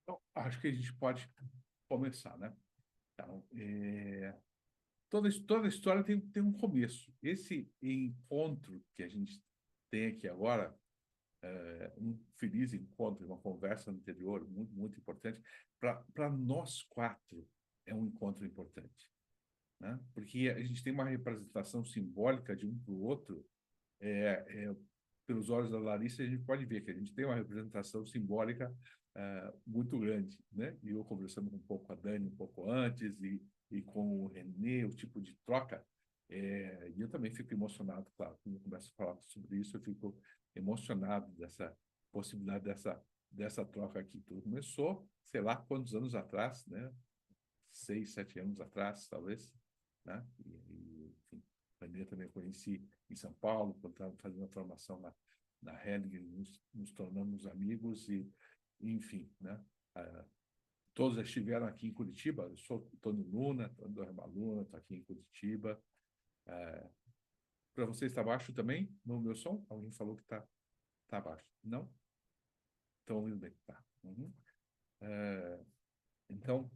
Então, acho que a gente pode começar, né? Então, toda história tem um começo. Esse encontro que a gente tem aqui agora, um feliz encontro, uma conversa anterior, muito, muito importante, para nós quatro é um encontro importante, né? Porque a gente tem uma representação simbólica de um para o outro, pelos olhos da Larissa, a gente pode ver que a gente tem uma representação simbólica muito grande, né? E eu conversando um pouco com a Dani um pouco antes e com o Renê, o tipo de troca, e eu também fico emocionado, claro, quando eu começo a falar sobre isso, eu fico emocionado dessa possibilidade dessa troca aqui. Tudo começou, sei lá quantos anos atrás, né? 6, 7 anos atrás, talvez, né? Enfim, a Renê também conheci em São Paulo, quando estava fazendo a formação na Hering, nos tornamos amigos enfim, né? Ah, todos estiveram aqui em Curitiba. Eu sou Tony Luna, Tony Luna, estou aqui em Curitiba. Para você está baixo também no meu som? Alguém falou que tá baixo. Não? Estão ouvindo bem. Tá. Uhum. É, então,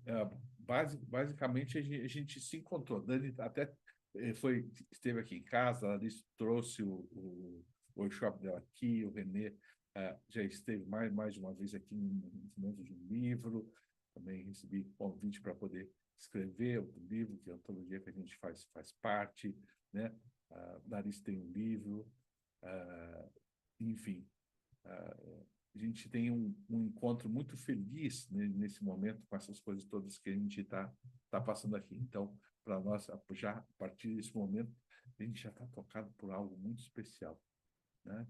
basicamente, a gente se encontrou. Dani até esteve aqui em casa, a Alice trouxe o workshop dela aqui, o Renê já esteve mais de uma vez aqui no lançamento de um livro, também recebi convite para poder escrever outro livro, que é a antologia que a gente faz parte, né? A Larissa tem um livro, enfim, a gente tem um encontro muito feliz, né, nesse momento com essas coisas todas que a gente tá passando aqui. Então, para nós, já a partir desse momento, a gente já está tocado por algo muito especial, né?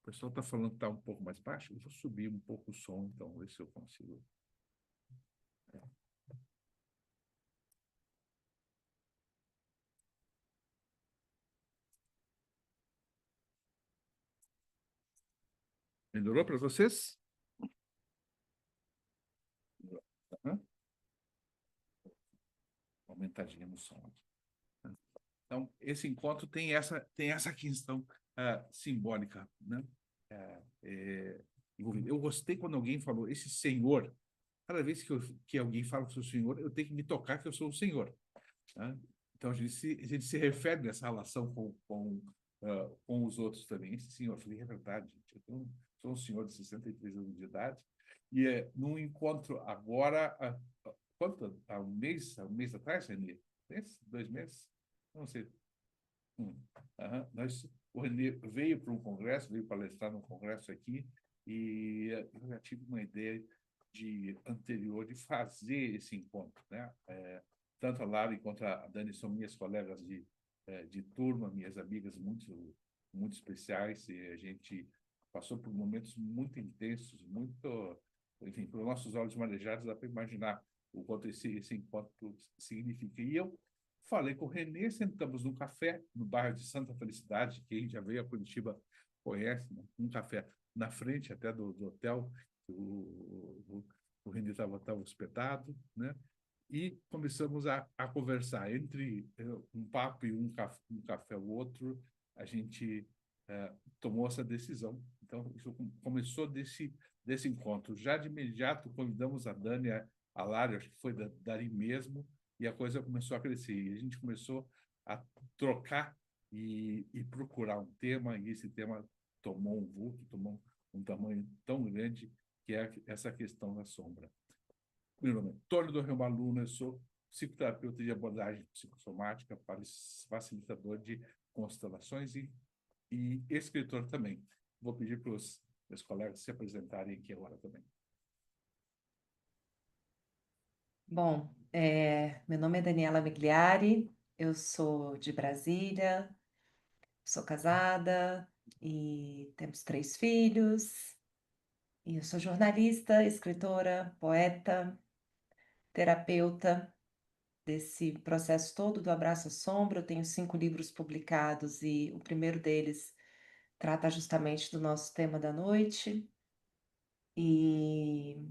O pessoal está falando que está um pouco mais baixo, eu vou subir um pouco o som, então, ver se eu consigo. Melhorou para vocês? Uhum. Aumentadinha no som aqui. Então, esse encontro tem essa questão simbólica, né? Envolvida. Eu gostei quando alguém falou, esse senhor. Cada vez que alguém fala que sou senhor, eu tenho que me tocar que eu sou o senhor, né? Então, a gente se refere nessa relação com os outros também. Esse senhor, eu falei, é verdade, gente. Sou um senhor de 63 anos de idade. E num encontro agora, quanto? Há um mês atrás, Renê? Mês? 2 meses? Não sei. O Renê veio para um congresso, veio palestrar num congresso aqui, e eu já tive uma ideia anterior de fazer esse encontro, né? Tanto a Lara quanto a Dani são minhas colegas de turma, minhas amigas muito especiais, e a gente passou por momentos muito intensos, enfim, pelos nossos olhos marejados, dá para imaginar o quanto esse encontro significa. E eu falei com o Renê, sentamos num café no bairro de Santa Felicidade, quem já veio a Curitiba conhece, né? Um café na frente até do hotel, o Renê estava hospedado, né? E começamos a conversar. Entre um papo e um café o outro, a gente tomou essa decisão. Então, isso começou desse encontro. Já de imediato, convidamos a Dani, a Lara, acho que foi dali mesmo, e a coisa começou a crescer. E a gente começou a trocar e procurar um tema, e esse tema tomou um vulto, tomou um tamanho tão grande, que é essa questão da sombra. Meu nome é Tony do Rio Maluna, eu sou psicoterapeuta de abordagem psicossomática, facilitador de constelações e escritor também. Vou pedir para os meus colegas se apresentarem aqui agora também. Bom, meu nome é Daniela Migliari, eu sou de Brasília, sou casada e temos 3 filhos. E eu sou jornalista, escritora, poeta, terapeuta desse processo todo do Abraço à Sombra. Eu tenho 5 livros publicados e o primeiro deles trata justamente do nosso tema da noite. E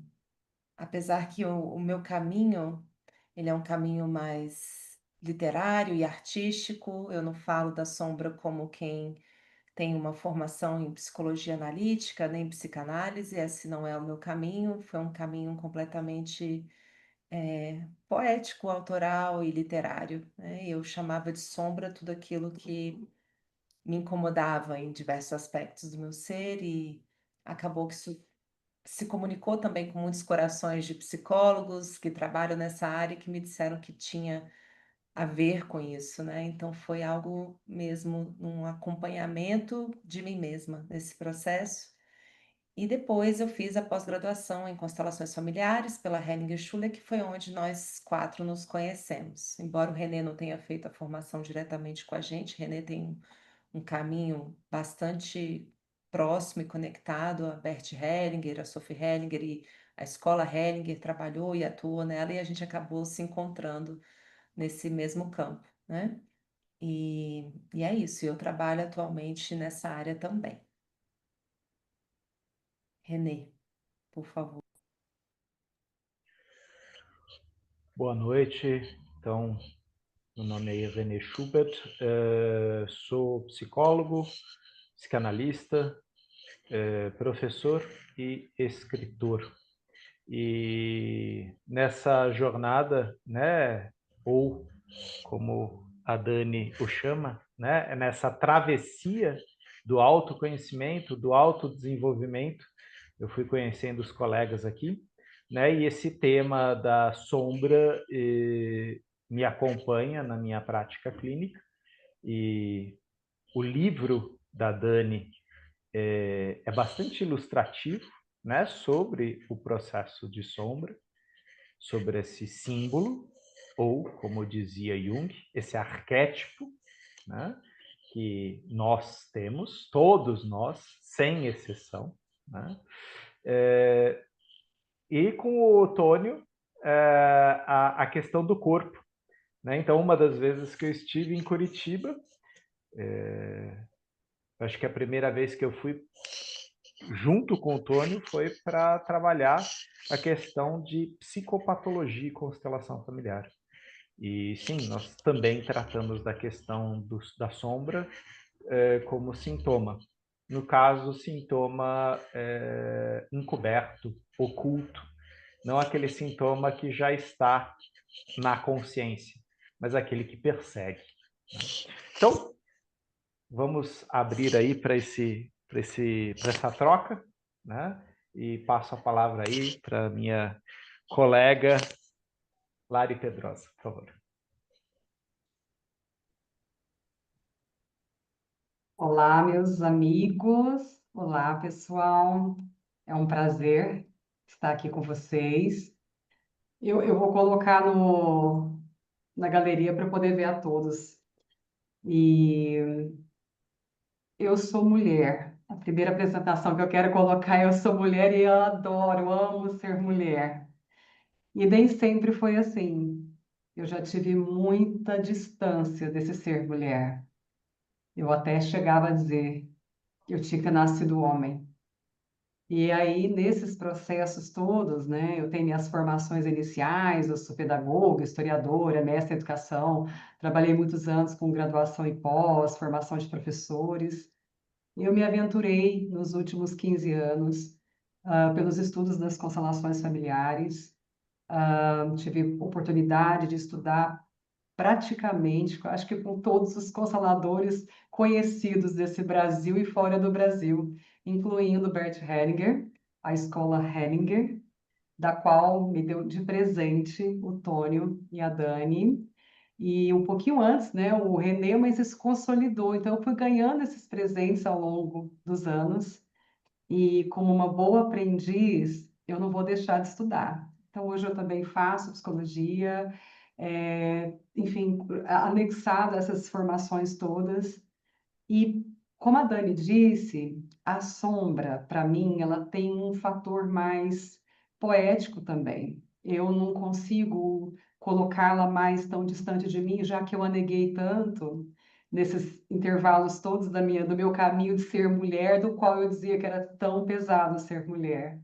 apesar que o meu caminho, ele é um caminho mais literário e artístico, eu não falo da sombra como quem tenho uma formação em psicologia analítica, nem em psicanálise, esse não é o meu caminho, foi um caminho completamente poético, autoral e literário, né? Eu chamava de sombra tudo aquilo que me incomodava em diversos aspectos do meu ser e acabou que isso se comunicou também com muitos corações de psicólogos que trabalham nessa área e que me disseram que tinha a ver com isso, né? Então foi algo mesmo, um acompanhamento de mim mesma nesse processo. E depois eu fiz a pós-graduação em constelações familiares pela Henninger Schuller, que foi onde nós quatro nos conhecemos. Embora o René não tenha feito a formação diretamente com a gente, René tem um caminho bastante próximo e conectado a Bert Hellinger, a Sophie Hellinger e a escola Hellinger trabalhou e atuou nela e a gente acabou se encontrando nesse mesmo campo, né? E é isso, eu trabalho atualmente nessa área também. René, por favor. Boa noite. Então, meu nome é René Schubert, sou psicólogo, psicanalista, professor e escritor. E nessa jornada, né, ou como a Dani o chama, né, nessa travessia do autoconhecimento, do autodesenvolvimento, eu fui conhecendo os colegas aqui, né, e esse tema da sombra me acompanha na minha prática clínica, e o livro da Dani é bastante ilustrativo, né, sobre o processo de sombra, sobre esse símbolo, ou, como dizia Jung, esse arquétipo, né, que nós temos, todos nós, sem exceção, né? E com o Otônio, a questão do corpo, né? Então, uma das vezes que eu estive em Curitiba, acho que a primeira vez que eu fui junto com o Tônio foi para trabalhar a questão de psicopatologia e constelação familiar. E sim, nós também tratamos da questão da sombra como sintoma. No caso, sintoma encoberto, oculto. Não aquele sintoma que já está na consciência, mas aquele que persegue. Né? Então, vamos abrir aí para essa troca, né? E passo a palavra aí para minha colega Lari Pedrosa, por favor. Olá, meus amigos. Olá, pessoal. É um prazer estar aqui com vocês. Eu vou colocar na galeria para poder ver a todos. E eu sou mulher. A primeira apresentação que eu quero colocar é eu sou mulher e eu adoro, amo ser mulher. E nem sempre foi assim. Eu já tive muita distância desse ser mulher. Eu até chegava a dizer que eu tinha que ter nascido homem. E aí, nesses processos todos, né, eu tenho minhas formações iniciais, eu sou pedagoga, historiadora, mestre em educação, trabalhei muitos anos com graduação e pós, formação de professores, e eu me aventurei nos últimos 15 anos pelos estudos das constelações familiares, tive oportunidade de estudar praticamente, acho que com todos os consteladores conhecidos desse Brasil e fora do Brasil, incluindo Bert Hellinger, a escola Hellinger, da qual me deu de presente o Tônio e a Dani. E um pouquinho antes, né, o René, mas isso consolidou. Então, eu fui ganhando esses presentes ao longo dos anos. E como uma boa aprendiz, eu não vou deixar de estudar. Então, hoje eu também faço psicologia, enfim, anexado a essas formações todas. E, como a Dani disse, a sombra, para mim, ela tem um fator mais poético também. Eu não consigo colocá-la mais tão distante de mim, já que eu a neguei tanto nesses intervalos todos do meu caminho de ser mulher, do qual eu dizia que era tão pesado ser mulher.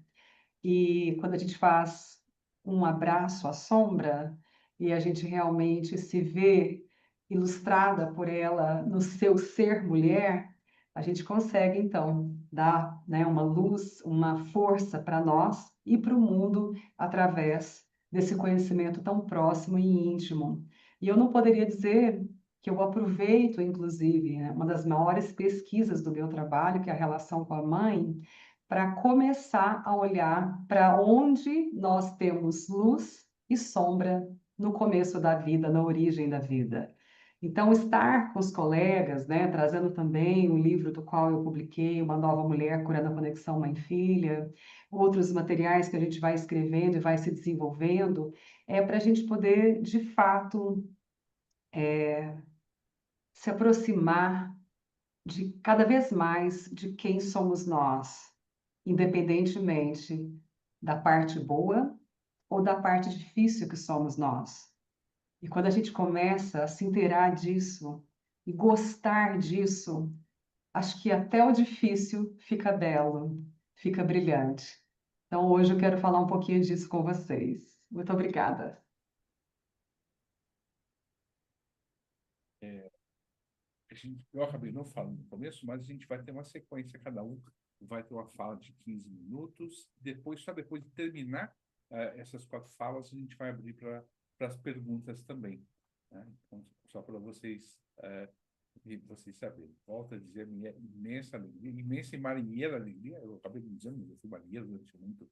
E quando a gente faz um abraço à sombra e a gente realmente se vê ilustrada por ela no seu ser mulher, a gente consegue, então, dar, né, uma luz, uma força para nós e para o mundo através desse conhecimento tão próximo e íntimo. E eu não poderia dizer que eu aproveito, inclusive, né, uma das maiores pesquisas do meu trabalho, que é a relação com a mãe, para começar a olhar para onde nós temos luz e sombra no começo da vida, na origem da vida. Então, estar com os colegas, né, trazendo também um livro do qual eu publiquei, Uma Nova Mulher Curando a Conexão Mãe-Filha, outros materiais que a gente vai escrevendo e vai se desenvolvendo, é para a gente poder, de fato, se aproximar de cada vez mais de quem somos nós, independentemente da parte boa ou da parte difícil que somos nós. E quando a gente começa a se inteirar disso e gostar disso, acho que até o difícil fica belo, fica brilhante. Então, hoje eu quero falar um pouquinho disso com vocês. Muito obrigada. Eu acabei não falando no começo, mas a gente vai ter uma sequência, cada um vai ter uma fala de 15 minutos, só depois de terminar essas 4 falas, a gente vai abrir para as perguntas também, né? Então, só para vocês saberem. Volto a dizer, minha imensa alegria, imensa e marinheira alegria, eu acabei de dizer, mas eu fui marinheiro durante muito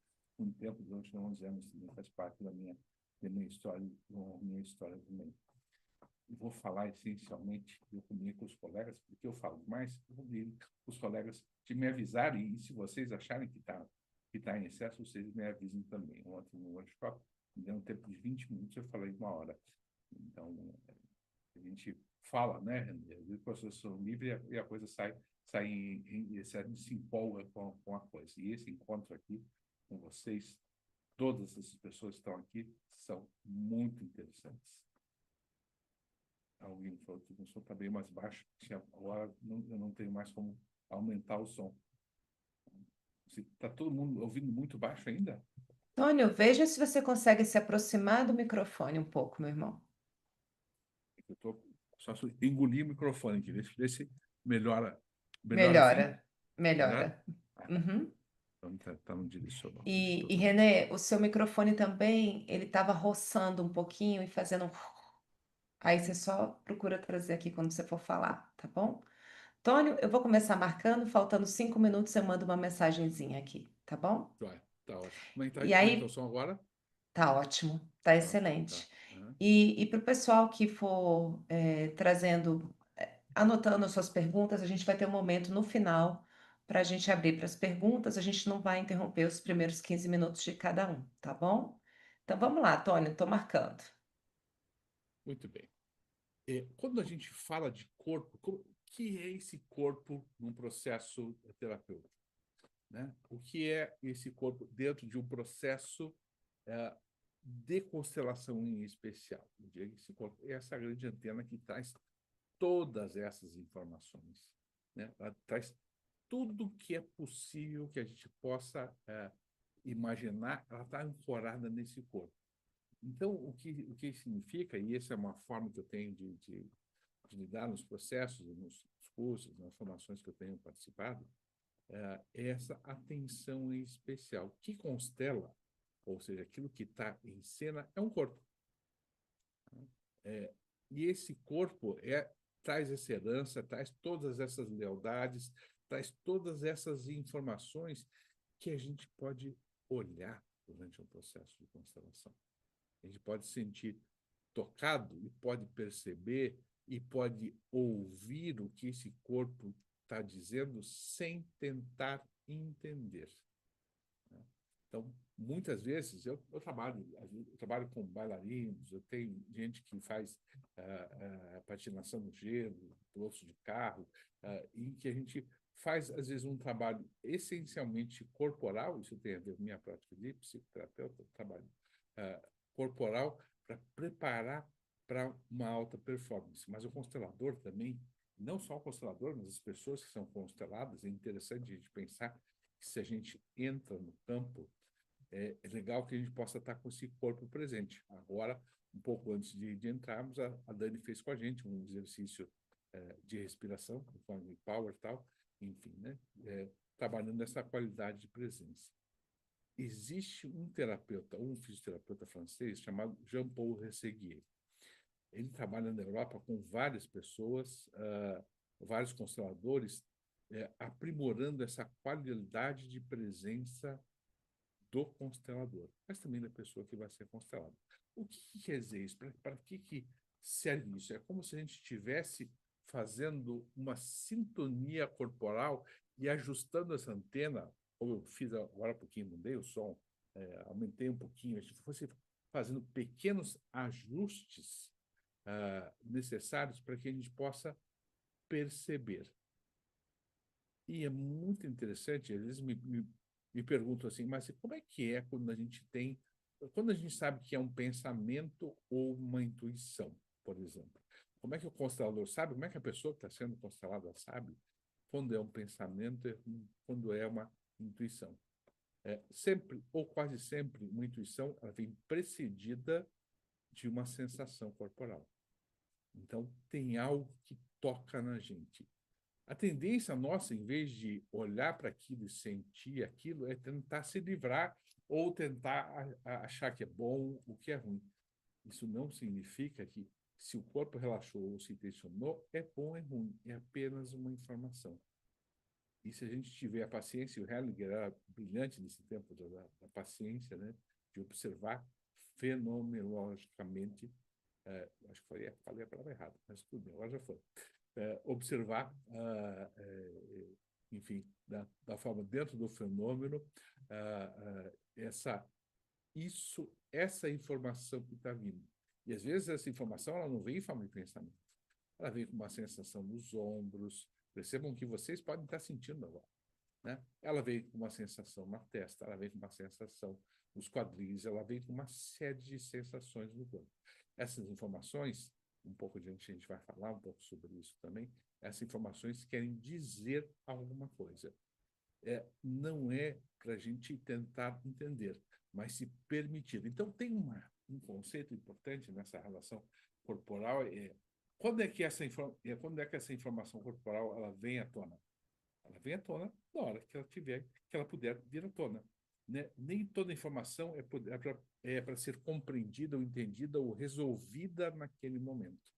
tempo, durante 11 anos, também faz parte da minha história também. Vou falar essencialmente, eu comunico com os colegas, porque eu falo mais, eu vou pedir os colegas de me avisarem, e se vocês acharem que tá em excesso, vocês me avisem também. Ontem no workshop, me deu um tempo de 20 minutos, eu falei 1 hora. Então, a gente fala, né, o professor livre e a coisa sai a gente se empolga com a coisa. E esse encontro aqui com vocês, todas essas pessoas que estão aqui, são muito interessantes. Alguém falou que o som está bem mais baixo, agora eu não tenho mais como aumentar o som. Está todo mundo ouvindo muito baixo ainda? Tônio, veja se você consegue se aproximar do microfone um pouco, meu irmão. Eu tô só engolir o microfone aqui, ver se melhora. Melhora assim? Melhora, melhora. Uhum. Então tá no direcional. E Renê, o seu microfone também, ele estava roçando um pouquinho e fazendo. Aí você só procura trazer aqui quando você for falar, tá bom? Tônio, eu vou começar marcando, faltando 5 minutos eu mando uma mensagenzinha aqui, tá bom? Tá ótimo. Como é que E tá o aí, som agora? tá ótimo, tá excelente. Uhum. E para o pessoal que for trazendo, anotando as suas perguntas, a gente vai ter um momento no final para a gente abrir para as perguntas. A gente não vai interromper os primeiros 15 minutos de cada um, tá bom? Então vamos lá, Tônio, estou marcando. Muito bem. Quando a gente fala de corpo, o que é esse corpo num processo terapêutico, né? O que é esse corpo dentro de um processo de constelação em especial? Esse corpo é essa grande antena que traz todas essas informações, né? Ela traz tudo que é possível que a gente possa imaginar, ela está ancorada nesse corpo. Então, o que significa, e essa é uma forma que eu tenho de lidar nos processos, nos cursos, nas formações que eu tenho participado, é essa atenção em especial. O que constela, ou seja, aquilo que está em cena, é um corpo. E esse corpo traz essa herança, traz todas essas lealdades, traz todas essas informações que a gente pode olhar durante um processo de constelação. A gente pode sentir tocado e pode perceber e pode ouvir o que esse corpo está dizendo sem tentar entender. Então, muitas vezes, eu trabalho com bailarinos, eu tenho gente que faz patinação no gelo, piloto de carro, em que a gente faz, às vezes, um trabalho essencialmente corporal, isso tem a ver com minha prática de psicoterapeuta, trabalho corporal, para preparar para uma alta performance. Mas o constelador também, não só o constelador, mas as pessoas que são consteladas, é interessante a gente pensar que se a gente entra no campo, é legal que a gente possa estar com esse corpo presente. Agora, um pouco antes de entrarmos, a Dani fez com a gente um exercício de respiração, conforme Power e tal, enfim, né? Trabalhando nessa qualidade de presença. Existe um terapeuta, um fisioterapeuta francês chamado Jean-Paul Rességuier. Ele trabalha na Europa com várias pessoas, vários consteladores, aprimorando essa qualidade de presença do constelador, mas também da pessoa que vai ser constelada. O que quer dizer isso? Para que serve isso? É como se a gente estivesse fazendo uma sintonia corporal e ajustando essa antena, como eu fiz agora há pouquinho, mudei o som, aumentei um pouquinho, se fosse fazendo pequenos ajustes necessários para que a gente possa perceber. E é muito interessante, às vezes me perguntam assim, mas como é que é quando a gente sabe que é um pensamento ou uma intuição, por exemplo? Como é que o constelador sabe? Como é que a pessoa que está sendo constelada sabe quando é um pensamento e quando é uma intuição? Sempre, ou quase sempre, uma intuição ela vem precedida de uma sensação corporal. Então, tem algo que toca na gente. A tendência nossa, em vez de olhar para aquilo e sentir aquilo, é tentar se livrar ou tentar achar que é bom, o que é ruim. Isso não significa que, se o corpo relaxou ou se tensionou, é bom ou é ruim. É apenas uma informação. E se a gente tiver a paciência, e o Hellinger era brilhante nesse tempo da paciência, né, de observar fenomenologicamente, acho que falei a palavra errada, mas tudo bem, agora já foi. Observar, enfim, da forma dentro do fenômeno, essa informação que está vindo. E às vezes essa informação ela não vem em forma de pensamento, ela vem com uma sensação nos ombros. Percebam que vocês podem estar sentindo agora, né? Ela vem com uma sensação na testa, ela vem com uma sensação nos quadris, ela vem com uma série de sensações no corpo. Essas informações, um pouco adiante a gente vai falar um pouco sobre isso também, essas informações querem dizer alguma coisa. Não é para a gente tentar entender, mas se permitir. Então, tem um conceito importante nessa relação corporal, quando é que essa informação corporal ela vem à tona? Ela vem à tona na hora que ela puder vir à tona. Né? Nem toda informação é para ser compreendida ou entendida ou resolvida naquele momento.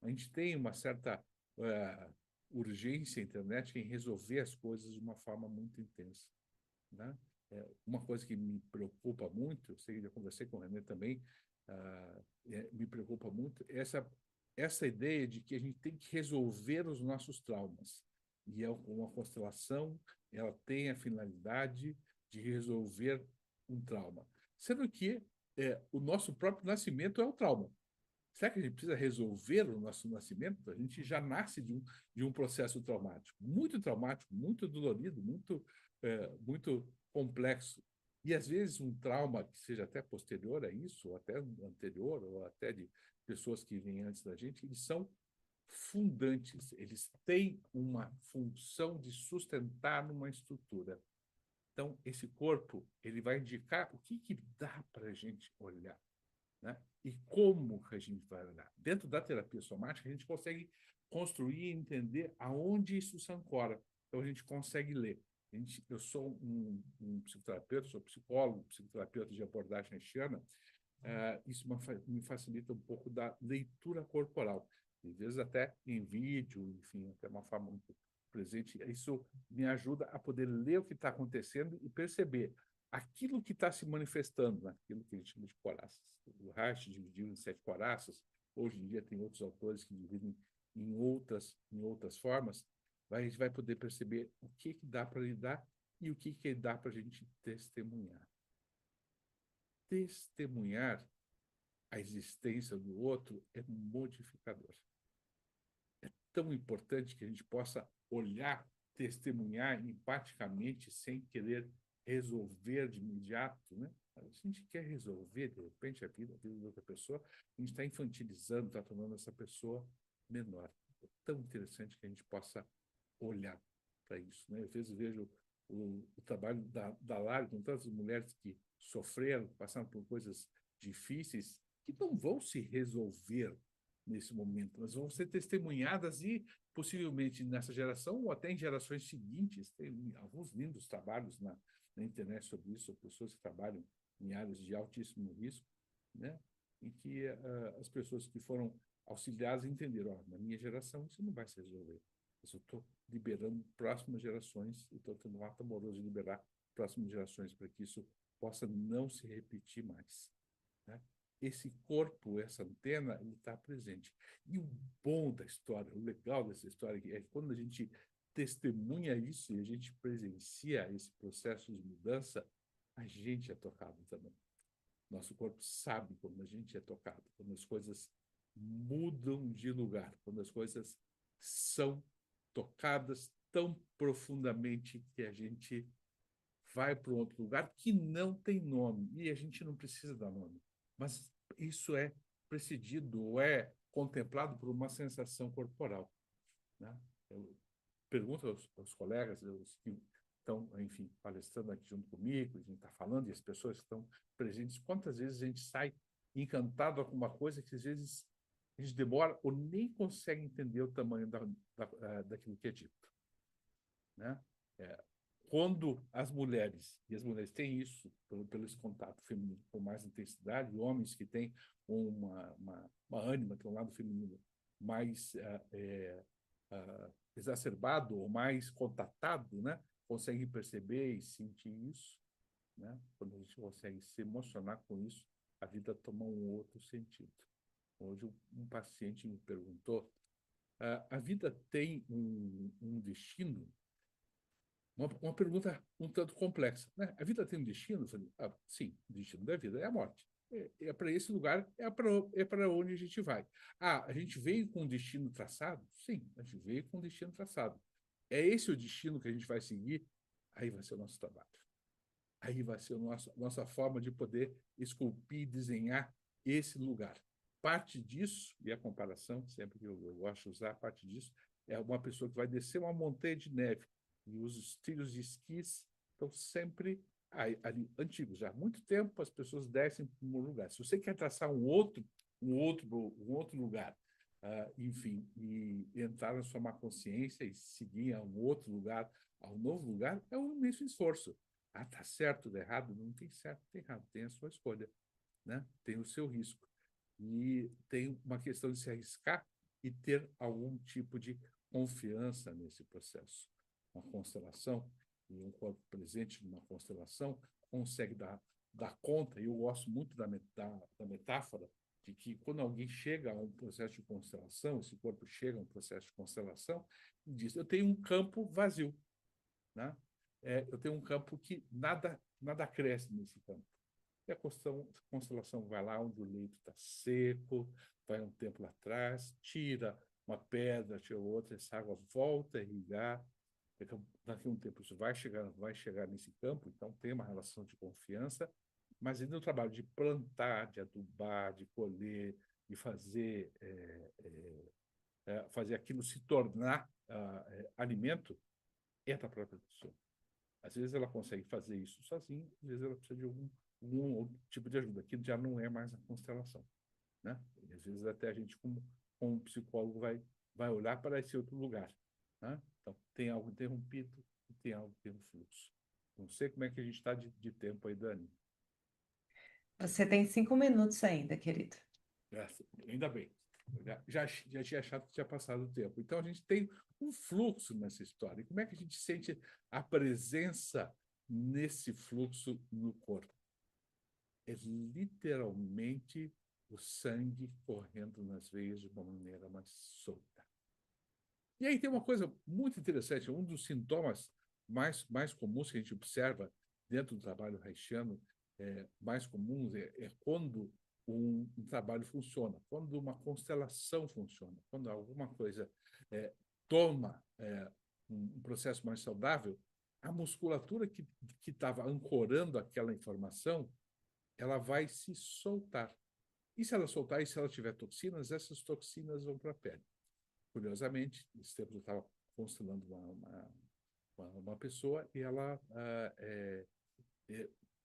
A gente tem uma certa urgência internet em resolver as coisas de uma forma muito intensa. Né? Uma coisa que me preocupa muito, eu sei que já conversei com o René também, me preocupa muito, essa ideia de que a gente tem que resolver os nossos traumas. E uma constelação, ela tem a finalidade de resolver um trauma. Sendo que o nosso próprio nascimento é um trauma. Será que a gente precisa resolver o nosso nascimento? A gente já nasce de um processo traumático, muito dolorido, muito complexo. E, às vezes, um trauma que seja até posterior a isso, ou até anterior, ou até de pessoas que vêm antes da gente, eles são fundantes, eles têm uma função de sustentar numa estrutura. Então, esse corpo ele vai indicar o que dá para a gente olhar. Né? E como que a gente vai olhar? Dentro da terapia somática, a gente consegue construir e entender aonde isso se ancora. Então, a gente consegue ler. Eu sou um psicoterapeuta, sou psicólogo, psicoterapeuta de abordagem haitiana. Isso me facilita um pouco da leitura corporal. Às vezes até em vídeo, enfim, até uma forma muito presente. Isso me ajuda a poder ler o que está acontecendo e perceber aquilo que está se manifestando, naquilo que a gente chama de coraças. O Reich dividiu em 7 coraças. Hoje em dia tem outros autores que dividem em outras formas. A gente vai poder perceber o que dá para lidar e o que dá para a gente testemunhar. Testemunhar a existência do outro é modificador. É tão importante que a gente possa olhar, testemunhar empaticamente, sem querer resolver de imediato, né? A gente quer resolver, de repente, a vida de outra pessoa, a gente está infantilizando, está tornando essa pessoa menor. É tão interessante que a gente possa olhar para isso, né? Às vezes vejo o trabalho da Lari com tantas mulheres que sofreram, passaram por coisas difíceis, que não vão se resolver nesse momento. Elas vão ser testemunhadas e, possivelmente, nessa geração ou até em gerações seguintes. Tem alguns lindos trabalhos na internet sobre isso, pessoas que trabalham em áreas de altíssimo risco, né? Em que as pessoas que foram auxiliadas entenderam, ó, na minha geração isso não vai se resolver. Mas eu estou liberando próximas gerações e estou tendo um ato amoroso de liberar próximas gerações para que isso possa não se repetir mais, né? Esse corpo, essa antena, ele está presente. E o bom da história, o legal dessa história é que quando a gente testemunha isso e a gente presencia esse processo de mudança, a gente é tocado também. Nosso corpo sabe quando a gente é tocado, quando as coisas mudam de lugar, quando as coisas são tocadas tão profundamente que a gente vai para um outro lugar que não tem nome, e a gente não precisa dar nome, mas isso é precedido ou é contemplado por uma sensação corporal, né? Eu pergunto aos colegas, os que estão, enfim, palestrando aqui junto comigo, a gente está falando, e as pessoas que estão presentes, quantas vezes a gente sai encantado com alguma coisa que às vezes a gente demora ou nem consegue entender o tamanho daquilo que é dito, né? Quando as mulheres, e as mulheres têm isso pelo esse contato feminino com mais intensidade, e homens que têm uma ânima, que é um lado feminino mais exacerbado ou mais contatado, né? Conseguem perceber e sentir isso, né? Quando a gente consegue se emocionar com isso, a vida toma um outro sentido. Hoje um paciente me perguntou, a vida tem um destino? Uma pergunta um tanto complexa, né? A vida tem um destino? Eu falei, sim, o destino da vida é a morte. É para esse lugar, é para onde a gente vai. A gente veio com um destino traçado? Sim, a gente veio com um destino traçado. É esse o destino que a gente vai seguir? Aí vai ser o nosso trabalho. Aí vai ser a nossa forma de poder esculpir e desenhar esse lugar. Parte disso, e a comparação, sempre que eu gosto de usar, parte disso, é uma pessoa que vai descer uma montanha de neve e os trilhos de esquis estão sempre ali antigos. Já há muito tempo as pessoas descem para um lugar. Se você quer traçar um outro lugar, enfim, e entrar na sua má consciência e seguir a um outro lugar, a um novo lugar, é um imenso esforço. Tá certo, tá errado? Não tem certo, tem errado, tem a sua escolha, né? Tem o seu risco. E tem uma questão de se arriscar e ter algum tipo de confiança nesse processo. Uma constelação e um corpo presente numa constelação consegue dar conta, e eu gosto muito da metáfora de que quando alguém chega a um processo de constelação, esse corpo chega a um processo de constelação, e diz, eu tenho um campo vazio, né? Eu tenho um campo que nada cresce nesse campo. E a constelação vai lá onde o leito está seco, vai um tempo lá atrás, tira uma pedra, tira outra, essa água volta a irrigar. Daqui a um tempo isso vai chegar nesse campo, então tem uma relação de confiança, mas ainda o trabalho de plantar, de adubar, de colher, de fazer aquilo se tornar alimento, é da própria pessoa. Às vezes ela consegue fazer isso sozinha, às vezes ela precisa de algum outro tipo de ajuda, que já não é mais a constelação, né? E às vezes até a gente, como um psicólogo, vai olhar para esse outro lugar, né? Então, tem algo interrompido e tem algo que tem um fluxo. Não sei como é que a gente está de tempo aí, Dani. Você tem 5 minutos ainda, querido. Ainda bem. Já tinha achado que tinha passado o tempo. Então, a gente tem um fluxo nessa história. E como é que a gente sente a presença nesse fluxo no corpo? É literalmente o sangue correndo nas veias de uma maneira mais solta. E aí tem uma coisa muito interessante, um dos sintomas mais comuns que a gente observa dentro do trabalho haitiano, mais comuns, é quando um trabalho funciona, quando uma constelação funciona, quando alguma coisa toma um processo mais saudável, a musculatura que estava ancorando aquela informação, ela vai se soltar. E se ela soltar, e se ela tiver toxinas, essas toxinas vão para a pele. Curiosamente, nesse tempo eu estava constelando uma pessoa e ela,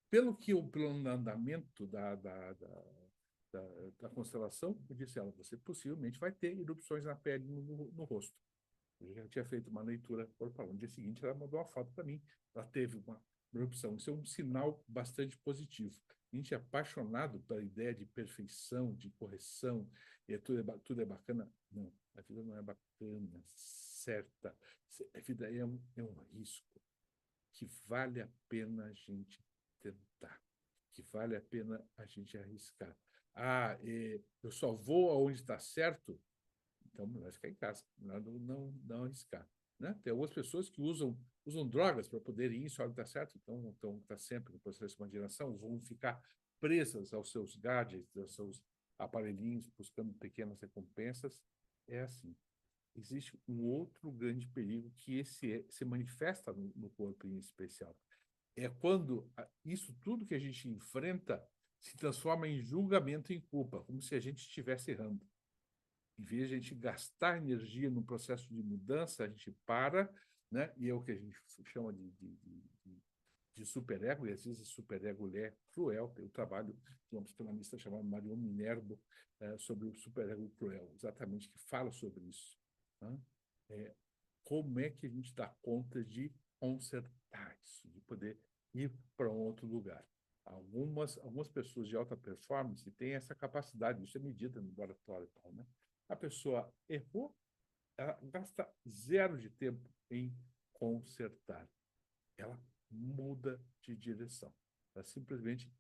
pelo andamento da constelação, eu disse a ela, você possivelmente vai ter erupções na pele no rosto. Eu já tinha feito uma leitura corporal. No dia seguinte, ela mandou uma foto para mim. Ela teve uma erupção. Isso é um sinal bastante positivo. A gente é apaixonado pela ideia de perfeição, de correção, e tudo é bacana. Não, a vida não é bacana, certa. A vida é um risco que vale a pena a gente tentar, que vale a pena a gente arriscar. Eu só vou aonde está certo, então melhor ficar em casa, melhor não arriscar. Né? Tem algumas pessoas que usam drogas para poderem ir só onde está certo, então está sempre no processo de uma geração, vão ficar presas aos seus gadgets, aos seus aparelhinhos, buscando pequenas recompensas. É assim. Existe um outro grande perigo que se manifesta no corpo em especial. É quando isso tudo que a gente enfrenta se transforma em julgamento e em culpa, como se a gente estivesse errando. Em vez de a gente gastar energia no processo de mudança, a gente para, né? E é o que a gente chama de superego, e às vezes superego é cruel. Tem o trabalho de uma psicanalista chamada Marion Minerbo sobre o superego cruel, exatamente, que fala sobre isso. Né? Como é que a gente dá conta de consertar isso, de poder ir para um outro lugar? Algumas pessoas de alta performance têm essa capacidade, isso é medida no laboratório e tal, né? A pessoa errou, ela gasta zero de tempo em consertar. Ela muda de direção. Ela simplesmente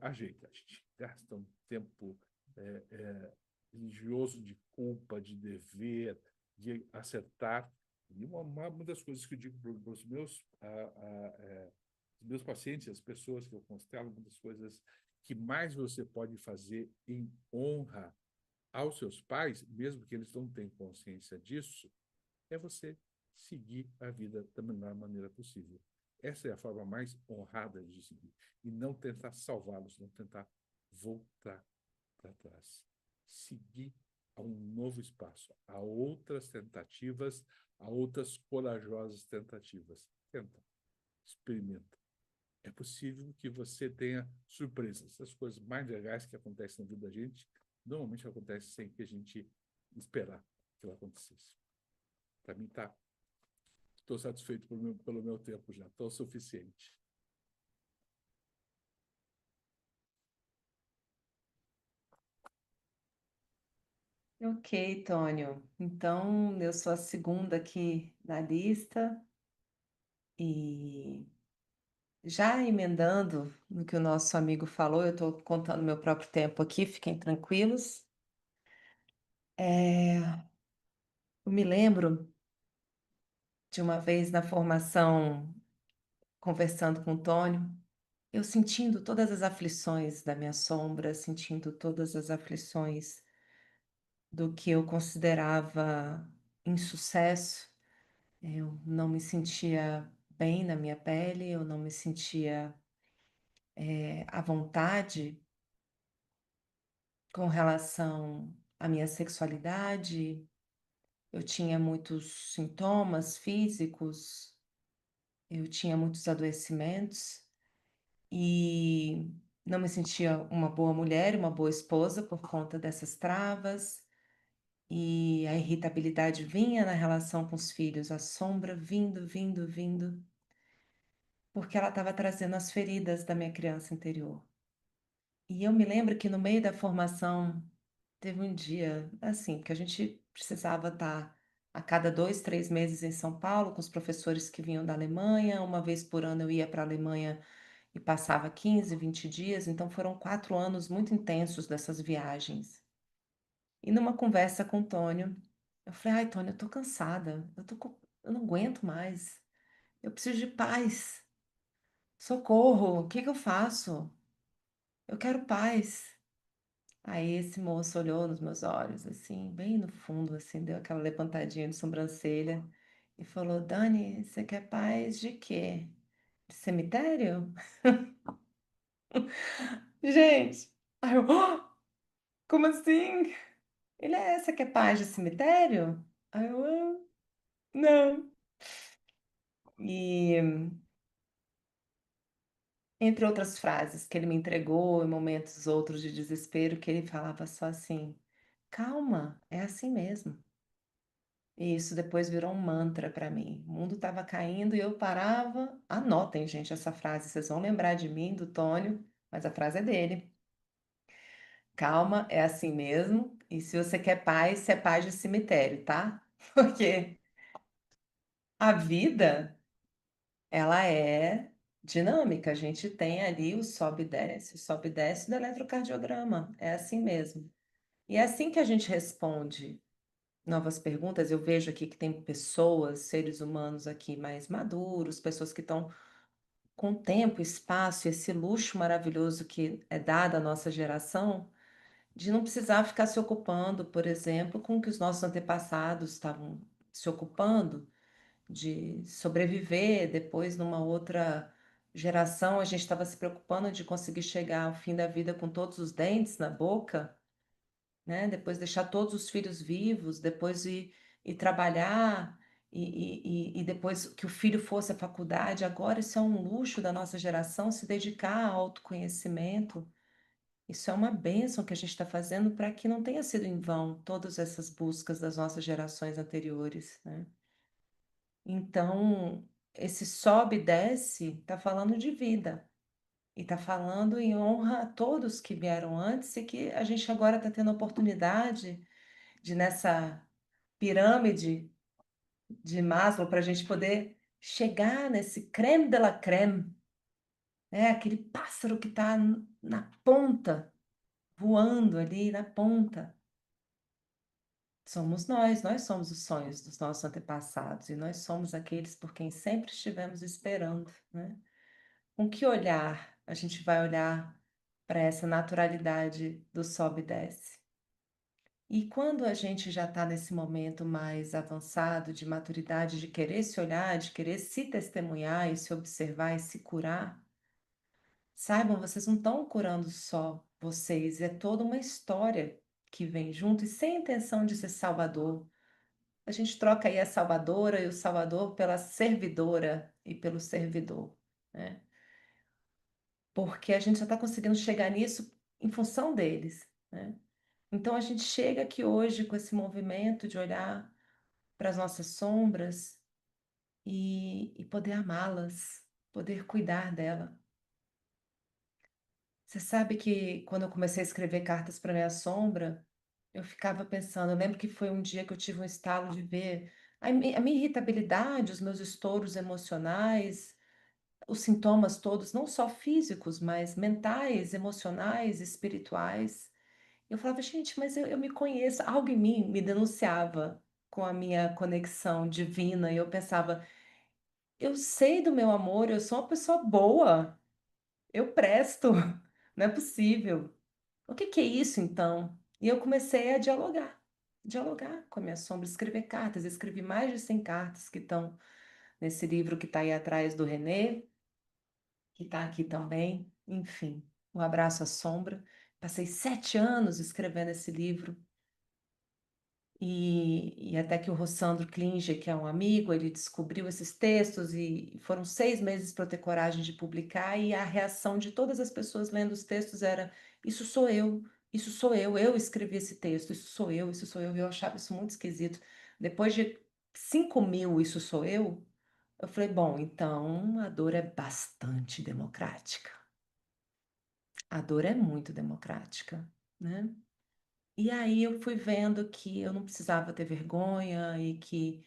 ajeita. A gente gasta um tempo religioso de culpa, de dever, de acertar. E uma das coisas que eu digo para os meus pacientes, as pessoas que eu constelo, uma das coisas que mais você pode fazer em honra aos seus pais, mesmo que eles não tenham consciência disso, é você seguir a vida da melhor maneira possível. Essa é a forma mais honrada de seguir. E não tentar salvá-los, não tentar voltar para trás. Seguir a um novo espaço, a outras tentativas, a outras corajosas tentativas. Tenta, experimenta. É possível que você tenha surpresas. As coisas mais legais que acontecem na vida da gente, normalmente acontecem sem que a gente esperar que ela acontecesse. Para mim, estou satisfeito pelo meu tempo já, estou o suficiente. Ok, Tônio. Então, eu sou a segunda aqui na lista e já emendando no que o nosso amigo falou, eu estou contando meu próprio tempo aqui, fiquem tranquilos. Eu me lembro de uma vez na formação, conversando com o Tônio, eu sentindo todas as aflições da minha sombra, sentindo todas as aflições do que eu considerava insucesso. Eu não me sentia bem na minha pele, eu não me sentia à vontade com relação à minha sexualidade. Eu tinha muitos sintomas físicos, eu tinha muitos adoecimentos e não me sentia uma boa mulher, uma boa esposa por conta dessas travas. E a irritabilidade vinha na relação com os filhos, a sombra vindo, vindo, vindo, porque ela estava trazendo as feridas da minha criança interior. E eu me lembro que no meio da formação teve um dia, assim, que a gente precisava estar a cada 2, 3 meses em São Paulo, com os professores que vinham da Alemanha. Uma vez por ano eu ia para a Alemanha e passava 15, 20 dias, então foram 4 anos muito intensos dessas viagens. E numa conversa com o Tônio, eu falei, ai, Tônio, eu tô cansada, eu não aguento mais, eu preciso de paz, socorro, o que que eu faço? Eu quero paz. Aí esse moço olhou nos meus olhos, assim, bem no fundo, assim, deu aquela levantadinha de sobrancelha e falou, Dani, você quer paz de quê? De cemitério? Gente, aí eu, "Ah, como assim? Ele é essa que é paz de cemitério? Aí eu, "Ah, não." E Entre outras frases que ele me entregou em momentos outros de desespero, que ele falava só assim: calma, é assim mesmo. E isso depois virou um mantra para mim. O mundo estava caindo e eu parava. Anotem, gente, essa frase, vocês vão lembrar de mim, do Tônio, mas a frase é dele. Calma, é assim mesmo. E se você quer paz, você é paz de cemitério, tá? Porque a vida, ela é dinâmica. A gente tem ali o sobe e desce do eletrocardiograma. É assim mesmo. E é assim que a gente responde novas perguntas. Eu vejo aqui que tem pessoas, seres humanos aqui mais maduros, pessoas que estão com tempo, espaço, e esse luxo maravilhoso que é dado à nossa geração, de não precisar ficar se ocupando, por exemplo, com o que os nossos antepassados estavam se ocupando, de sobreviver. Depois, numa outra geração, a gente estava se preocupando de conseguir chegar ao fim da vida com todos os dentes na boca, né? Depois deixar todos os filhos vivos, depois ir trabalhar e depois que o filho fosse à faculdade. Agora isso é um luxo da nossa geração, se dedicar ao autoconhecimento. Isso é uma bênção que a gente está fazendo para que não tenha sido em vão todas essas buscas das nossas gerações anteriores, né? Então, esse sobe e desce está falando de vida. E está falando em honra a todos que vieram antes e que a gente agora está tendo a oportunidade de, nessa pirâmide de Maslow, para a gente poder chegar nesse creme de la creme, né? Aquele pássaro que está na ponta, voando ali na ponta. Somos nós somos os sonhos dos nossos antepassados e nós somos aqueles por quem sempre estivemos esperando, né? Com que olhar a gente vai olhar para essa naturalidade do sobe e desce? E quando a gente já está nesse momento mais avançado de maturidade, de querer se olhar, de querer se testemunhar e se observar e se curar, saibam, vocês não estão curando só vocês, é toda uma história que vem junto e sem intenção de ser salvador. A gente troca aí a salvadora e o salvador pela servidora e pelo servidor, né? Porque a gente só está conseguindo chegar nisso em função deles, né? Então a gente chega aqui hoje com esse movimento de olhar para as nossas sombras e poder amá-las, poder cuidar dela. Você sabe que quando eu comecei a escrever cartas para minha sombra, eu ficava pensando, eu lembro que foi um dia que eu tive um estalo de ver a minha irritabilidade, os meus estouros emocionais, os sintomas todos, não só físicos, mas mentais, emocionais, espirituais. Eu falava, gente, mas eu me conheço. Algo em mim me denunciava com a minha conexão divina. E eu pensava, eu sei do meu amor, eu sou uma pessoa boa, eu presto, não é possível. O que que é isso então? E eu comecei a dialogar com a minha sombra, escrever cartas. Escrevi mais de 100 cartas que estão nesse livro que está aí atrás do René, que está aqui também. Enfim, um abraço à sombra. Passei 7 anos escrevendo esse livro. E até que o Rossandro Klinger, que é um amigo, ele descobriu esses textos e foram 6 meses para eu ter coragem de publicar, e a reação de todas as pessoas lendo os textos era: isso sou eu escrevi esse texto, isso sou eu, e eu achava isso muito esquisito. Depois de 5.000, isso sou eu falei, bom, então a dor é bastante democrática. A dor é muito democrática, né? E aí eu fui vendo que eu não precisava ter vergonha e que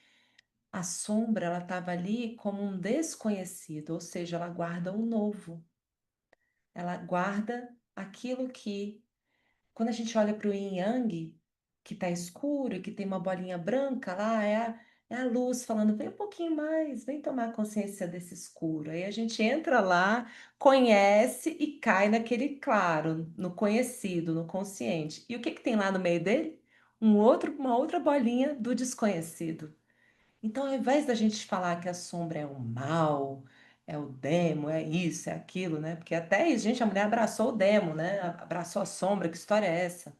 a sombra ela estava ali como um desconhecido, ou seja, ela guarda o novo. Ela guarda aquilo que, quando a gente olha para o yin yang, que está escuro e que tem uma bolinha branca lá, é a luz falando, vem um pouquinho mais, vem tomar consciência desse escuro. Aí a gente entra lá, conhece e cai naquele claro, no conhecido, no consciente. E o que que tem lá no meio dele? Uma outra bolinha do desconhecido. Então, ao invés da gente falar que a sombra é o mal, é o demo, é isso, é aquilo, né? Porque até, gente, a mulher abraçou o demo, né? Abraçou a sombra, que história é essa?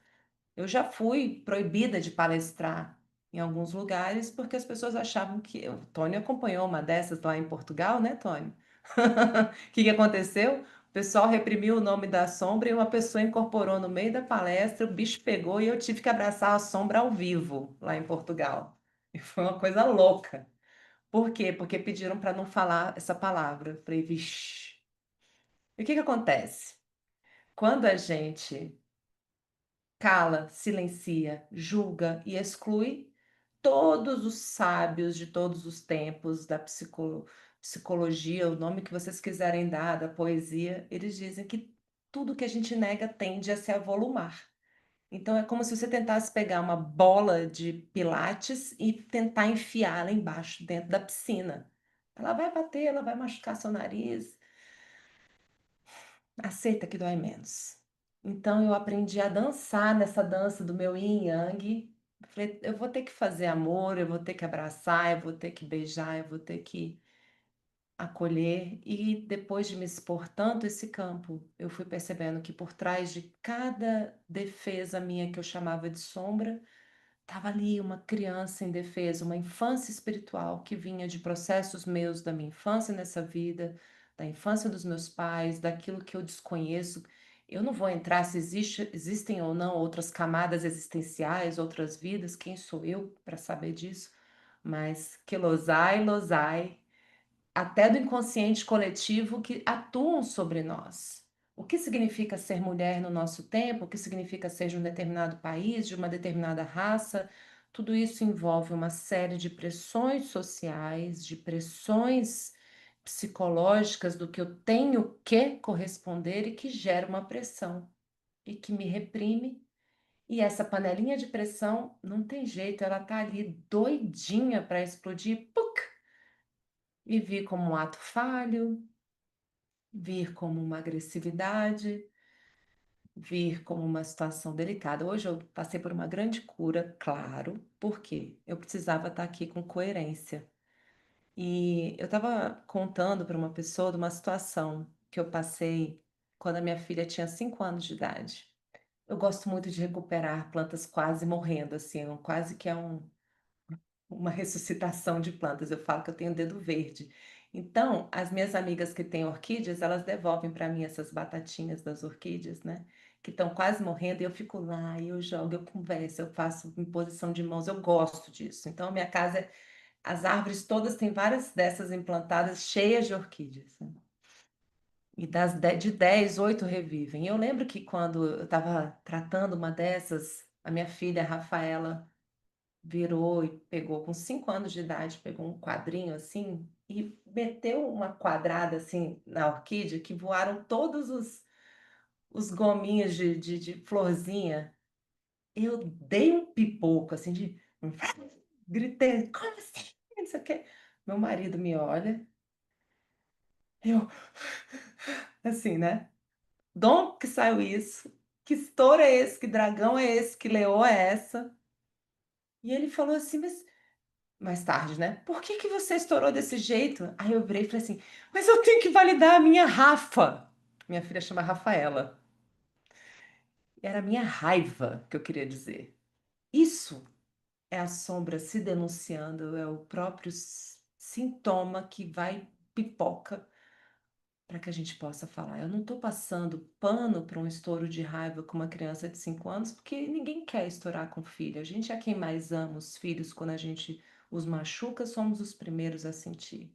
Eu já fui proibida de palestrar em alguns lugares porque as pessoas achavam que. O Tônio acompanhou uma dessas lá em Portugal, né, Tônio? O que que aconteceu? O pessoal reprimiu o nome da sombra e uma pessoa incorporou no meio da palestra, o bicho pegou e eu tive que abraçar a sombra ao vivo lá em Portugal. E foi uma coisa louca. Por quê? Porque pediram para não falar essa palavra. Eu falei, vixe. E o que que acontece? Quando a gente cala, silencia, julga e exclui, todos os sábios de todos os tempos, da psicologia, o nome que vocês quiserem dar, da poesia, eles dizem que tudo que a gente nega tende a se avolumar. Então é como se você tentasse pegar uma bola de pilates e tentar enfiá-la embaixo, dentro da piscina. Ela vai bater, ela vai machucar seu nariz. Aceita que dói menos. Então eu aprendi a dançar nessa dança do meu yin e yang. Falei, eu vou ter que fazer amor, eu vou ter que abraçar, eu vou ter que beijar, eu vou ter que acolher. E depois de me expor tanto a esse campo, eu fui percebendo que por trás de cada defesa minha que eu chamava de sombra, estava ali uma criança indefesa, uma infância espiritual que vinha de processos meus da minha infância nessa vida, da infância dos meus pais, daquilo que eu desconheço. Eu não vou entrar se existem ou não outras camadas existenciais, outras vidas, quem sou eu para saber disso? Mas que losai, até do inconsciente coletivo que atuam sobre nós. O que significa ser mulher no nosso tempo? O que significa ser de um determinado país, de uma determinada raça? Tudo isso envolve uma série de pressões sociais, de pressões psicológicas do que eu tenho que corresponder e que gera uma pressão e que me reprime. E essa panelinha de pressão não tem jeito, ela tá ali doidinha para explodir, puc, e vir como um ato falho, vir como uma agressividade, vir como uma situação delicada. Hoje eu passei por uma grande cura, claro, porque eu precisava estar aqui com coerência. E eu estava contando para uma pessoa de uma situação que eu passei quando a minha filha tinha 5 anos de idade. Eu gosto muito de recuperar plantas quase morrendo, assim, quase que é uma ressuscitação de plantas. Eu falo que eu tenho dedo verde. Então, as minhas amigas que têm orquídeas, elas devolvem para mim essas batatinhas das orquídeas, né? Que estão quase morrendo, e eu fico lá, e eu jogo, eu converso, eu faço imposição de mãos, eu gosto disso. Então, minha casa, as árvores todas têm várias dessas implantadas, cheias de orquídeas, né? E de 10, 8 revivem. Eu lembro que quando eu estava tratando uma dessas, a minha filha, Rafaela, virou e pegou com 5 anos de idade, pegou um quadrinho assim e meteu uma quadrada assim na orquídea que voaram todos os gominhos de florzinha. Eu dei um pipoco assim de gritei, como assim? Não sei o quê. Meu marido me olha, eu assim, né? De onde que saiu isso? Que estouro é esse? Que dragão é esse? Que leoa é essa? E ele falou assim, mas mais tarde, né? Por que que você estourou desse jeito? Aí eu virei e falei assim, mas eu tenho que validar a minha Rafa. Minha filha chama Rafaela. Era a minha raiva que eu queria dizer. Isso é a sombra se denunciando, é o próprio sintoma que vai pipoca para que a gente possa falar. Eu não estou passando pano para um estouro de raiva com uma criança de 5 anos, porque ninguém quer estourar com filho. A gente é quem mais ama os filhos quando a gente os machuca, somos os primeiros a sentir.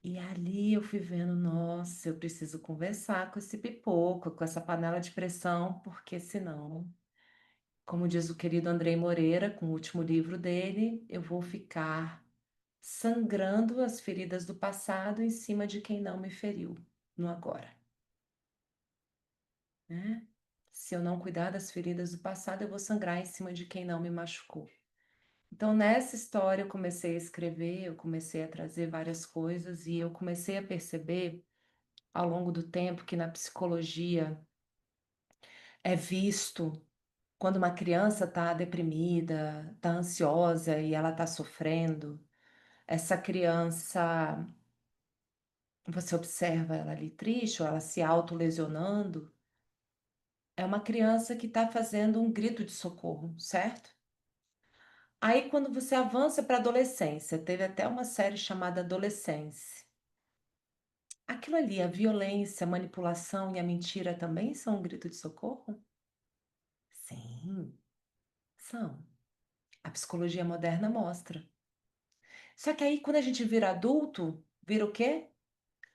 E ali eu fui vendo, nossa, eu preciso conversar com esse pipoco, com essa panela de pressão, porque senão, como diz o querido Andrei Moreira, com o último livro dele, eu vou ficar sangrando as feridas do passado em cima de quem não me feriu no agora, né? Se eu não cuidar das feridas do passado, eu vou sangrar em cima de quem não me machucou. Então, nessa história, eu comecei a escrever, eu comecei a trazer várias coisas e eu comecei a perceber ao longo do tempo que na psicologia é visto quando uma criança está deprimida, está ansiosa e ela está sofrendo. Essa criança, você observa ela ali triste ou ela se autolesionando, é uma criança que está fazendo um grito de socorro, certo? Aí, quando você avança para a adolescência, teve até uma série chamada Adolescência. Aquilo ali, a violência, a manipulação e a mentira também são um grito de socorro? Sim, são. A psicologia moderna mostra. Só que aí, quando a gente vira adulto, vira o quê?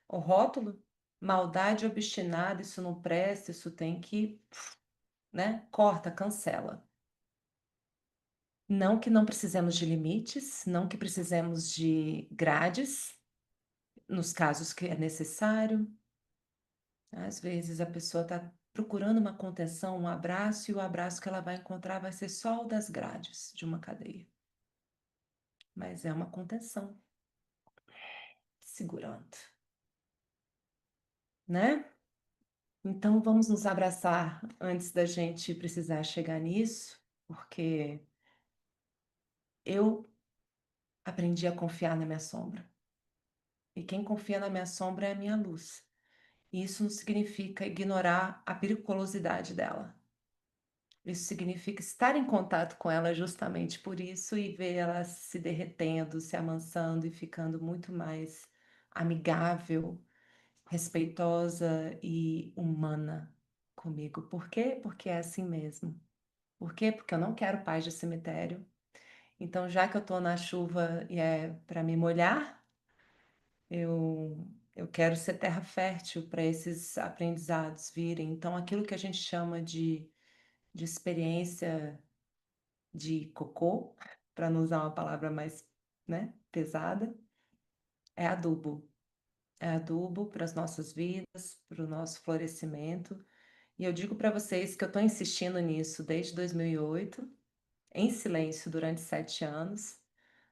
O rótulo? Maldade obstinada, isso não presta, isso tem que, né? Corta, cancela. Não que não precisemos de limites, não que precisemos de grades, nos casos que é necessário. Às vezes a pessoa está procurando uma contenção, um abraço, e o abraço que ela vai encontrar vai ser só o das grades de uma cadeia. Mas é uma contenção, segurando, né? Então vamos nos abraçar antes da gente precisar chegar nisso, porque eu aprendi a confiar na minha sombra. E quem confia na minha sombra é a minha luz. E isso não significa ignorar a periculosidade dela. Isso significa estar em contato com ela justamente por isso e ver ela se derretendo, se amansando e ficando muito mais amigável, respeitosa e humana comigo. Por quê? Porque é assim mesmo. Por quê? Porque eu não quero paz de cemitério. Então, já que eu estou na chuva e é para me molhar, eu quero ser terra fértil para esses aprendizados virem. Então, aquilo que a gente chama de experiência de cocô, para não usar uma palavra mais, né, pesada, é adubo. É adubo para as nossas vidas, para o nosso florescimento. E eu digo para vocês que eu estou insistindo nisso desde 2008, em silêncio durante 7 anos.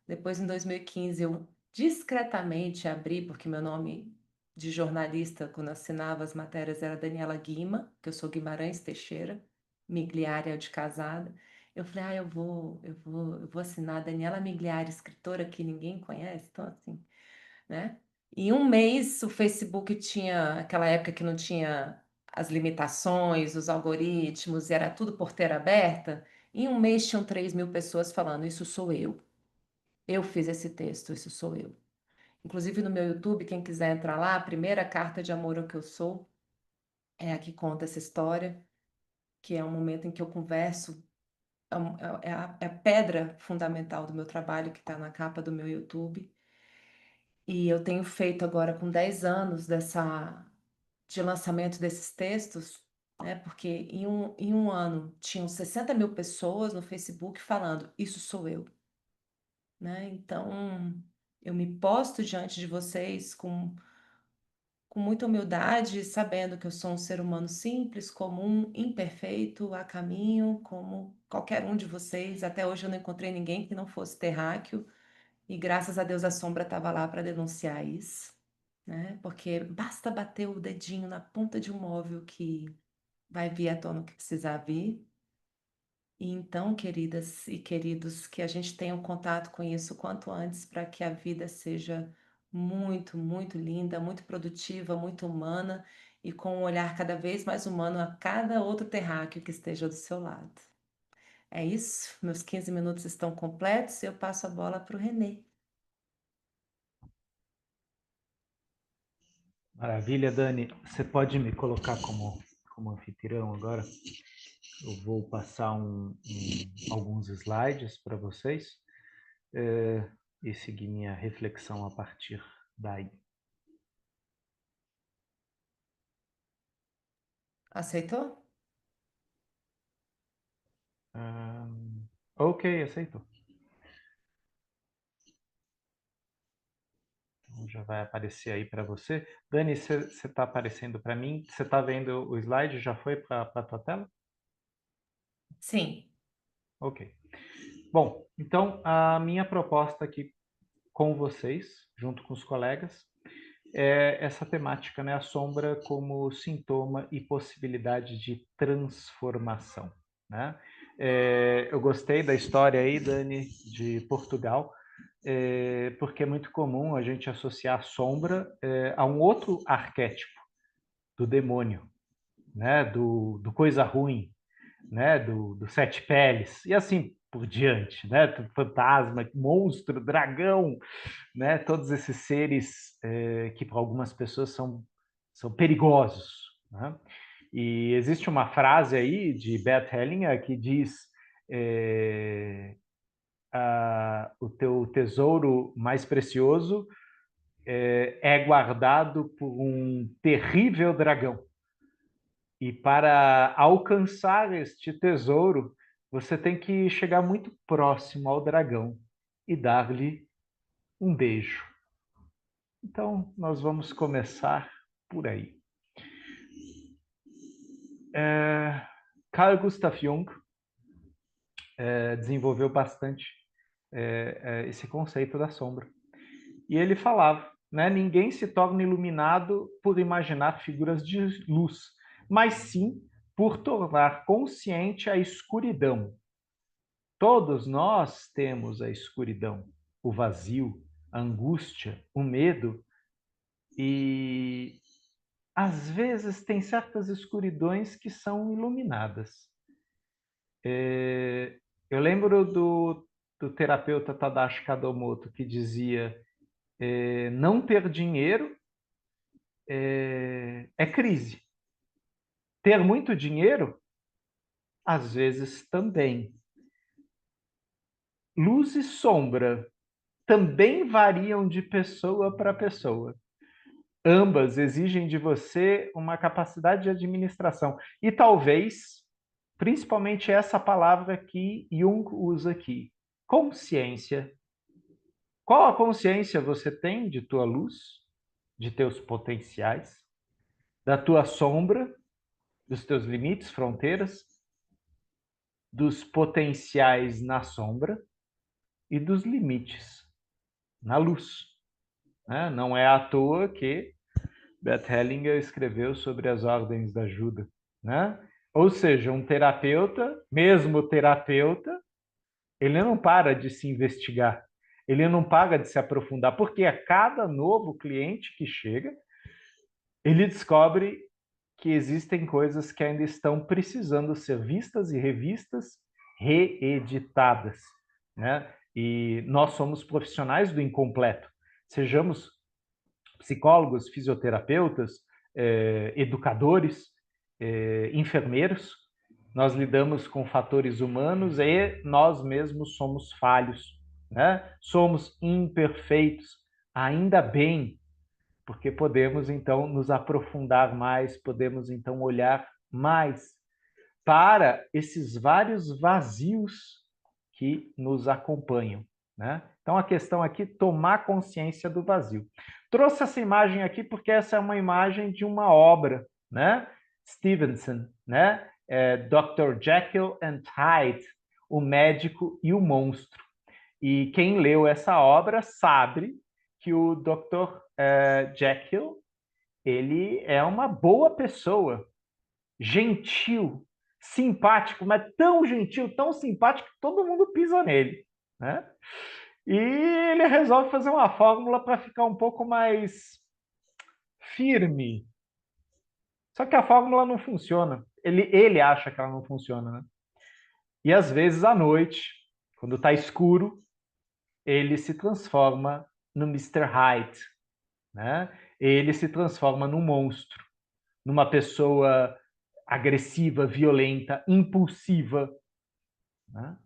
Depois, em 2015, eu discretamente abri, porque meu nome de jornalista, quando assinava as matérias, era Daniela Guima, que eu sou Guimarães Teixeira, Migliari é o de casada. Eu falei, eu vou assinar Daniela Migliari, escritora que ninguém conhece, então assim, né? Em um mês, o Facebook tinha, aquela época que não tinha as limitações, os algoritmos, e era tudo porteira aberta. Em um mês, tinham 3.000 pessoas falando, isso sou eu. Eu fiz esse texto, isso sou eu. Inclusive no meu YouTube, quem quiser entrar lá, a primeira carta de amor ao que eu sou é a que conta essa história, que é um momento em que eu converso, é a pedra fundamental do meu trabalho que está na capa do meu YouTube. E eu tenho feito agora com 10 anos de lançamento desses textos, né? Porque em um ano tinham 60.000 pessoas no Facebook falando, isso sou eu. Né? Então, eu me posto diante de vocês com muita humildade, sabendo que eu sou um ser humano simples, comum, imperfeito, a caminho, como qualquer um de vocês. Até hoje eu não encontrei ninguém que não fosse terráqueo, e graças a Deus a sombra estava lá para denunciar isso, né? Porque basta bater o dedinho na ponta de um móvel que vai vir à tona o que precisar vir. E então, queridas e queridos, que a gente tenha um contato com isso o quanto antes para que a vida seja muito, muito linda, muito produtiva, muito humana e com um olhar cada vez mais humano a cada outro terráqueo que esteja do seu lado. É isso, meus 15 minutos estão completos e eu passo a bola para o Renê. Maravilha, Dani. Você pode me colocar como anfitrião agora? Eu vou passar alguns slides para vocês e seguir minha reflexão a partir daí. Aceitou? Ok, aceitou. Então já vai aparecer aí para você. Dani, você está aparecendo para mim? Você está vendo o slide? Já foi para a tua tela? Sim. Ok. Bom, então a minha proposta aqui com vocês, junto com os colegas, é essa temática, né? A sombra como sintoma e possibilidade de transformação, né? Eu gostei da história aí, Dani, de Portugal, porque é muito comum a gente associar a sombra a um outro arquétipo do demônio, né? Do coisa ruim, né? Do sete peles. E assim, por diante, né? Fantasma, monstro, dragão, né? Todos esses seres que para algumas pessoas são perigosos, né? E existe uma frase aí de Bert Hellinger que diz o teu tesouro mais precioso é guardado por um terrível dragão. E para alcançar este tesouro, você tem que chegar muito próximo ao dragão e dar-lhe um beijo. Então, nós vamos começar por aí. Carl Gustav Jung desenvolveu bastante esse conceito da sombra. E ele falava, né, ninguém se torna iluminado por imaginar figuras de luz, mas sim por tornar consciente a escuridão. Todos nós temos a escuridão, o vazio, a angústia, o medo, e às vezes tem certas escuridões que são iluminadas. Eu lembro do terapeuta Tadashi Kadomoto que dizia não ter dinheiro é crise. Ter muito dinheiro, às vezes também. Luz e sombra também variam de pessoa para pessoa. Ambas exigem de você uma capacidade de administração. E talvez, principalmente essa palavra que Jung usa aqui, consciência. Qual a consciência você tem de tua luz, de teus potenciais, da tua sombra, dos teus limites, fronteiras, dos potenciais na sombra e dos limites na luz. Né? Não é à toa que Bert Hellinger escreveu sobre as ordens da ajuda. Né? Ou seja, um terapeuta, mesmo terapeuta, ele não para de se investigar, ele não para de se aprofundar, porque a cada novo cliente que chega, ele descobre que existem coisas que ainda estão precisando ser vistas e revistas, reeditadas, né? E nós somos profissionais do incompleto. Sejamos psicólogos, fisioterapeutas, educadores, enfermeiros, nós lidamos com fatores humanos e nós mesmos somos falhos, né? Somos imperfeitos, ainda bem, porque podemos então nos aprofundar mais, podemos então olhar mais para esses vários vazios que nos acompanham, né? Então a questão aqui é tomar consciência do vazio. Trouxe essa imagem aqui porque essa é uma imagem de uma obra, né? Stevenson, né? Dr. Jekyll and Hyde, o médico e o monstro. E quem leu essa obra sabe que o Dr. Jekyll, ele é uma boa pessoa, gentil, simpático, mas tão gentil, tão simpático que todo mundo pisa nele, né? E ele resolve fazer uma fórmula para ficar um pouco mais firme. Só que a fórmula não funciona. Ele acha que ela não funciona, né? E às vezes à noite, quando está escuro, ele se transforma no Mr. Hyde, né? Ele se transforma num monstro, numa pessoa agressiva, violenta, impulsiva, né?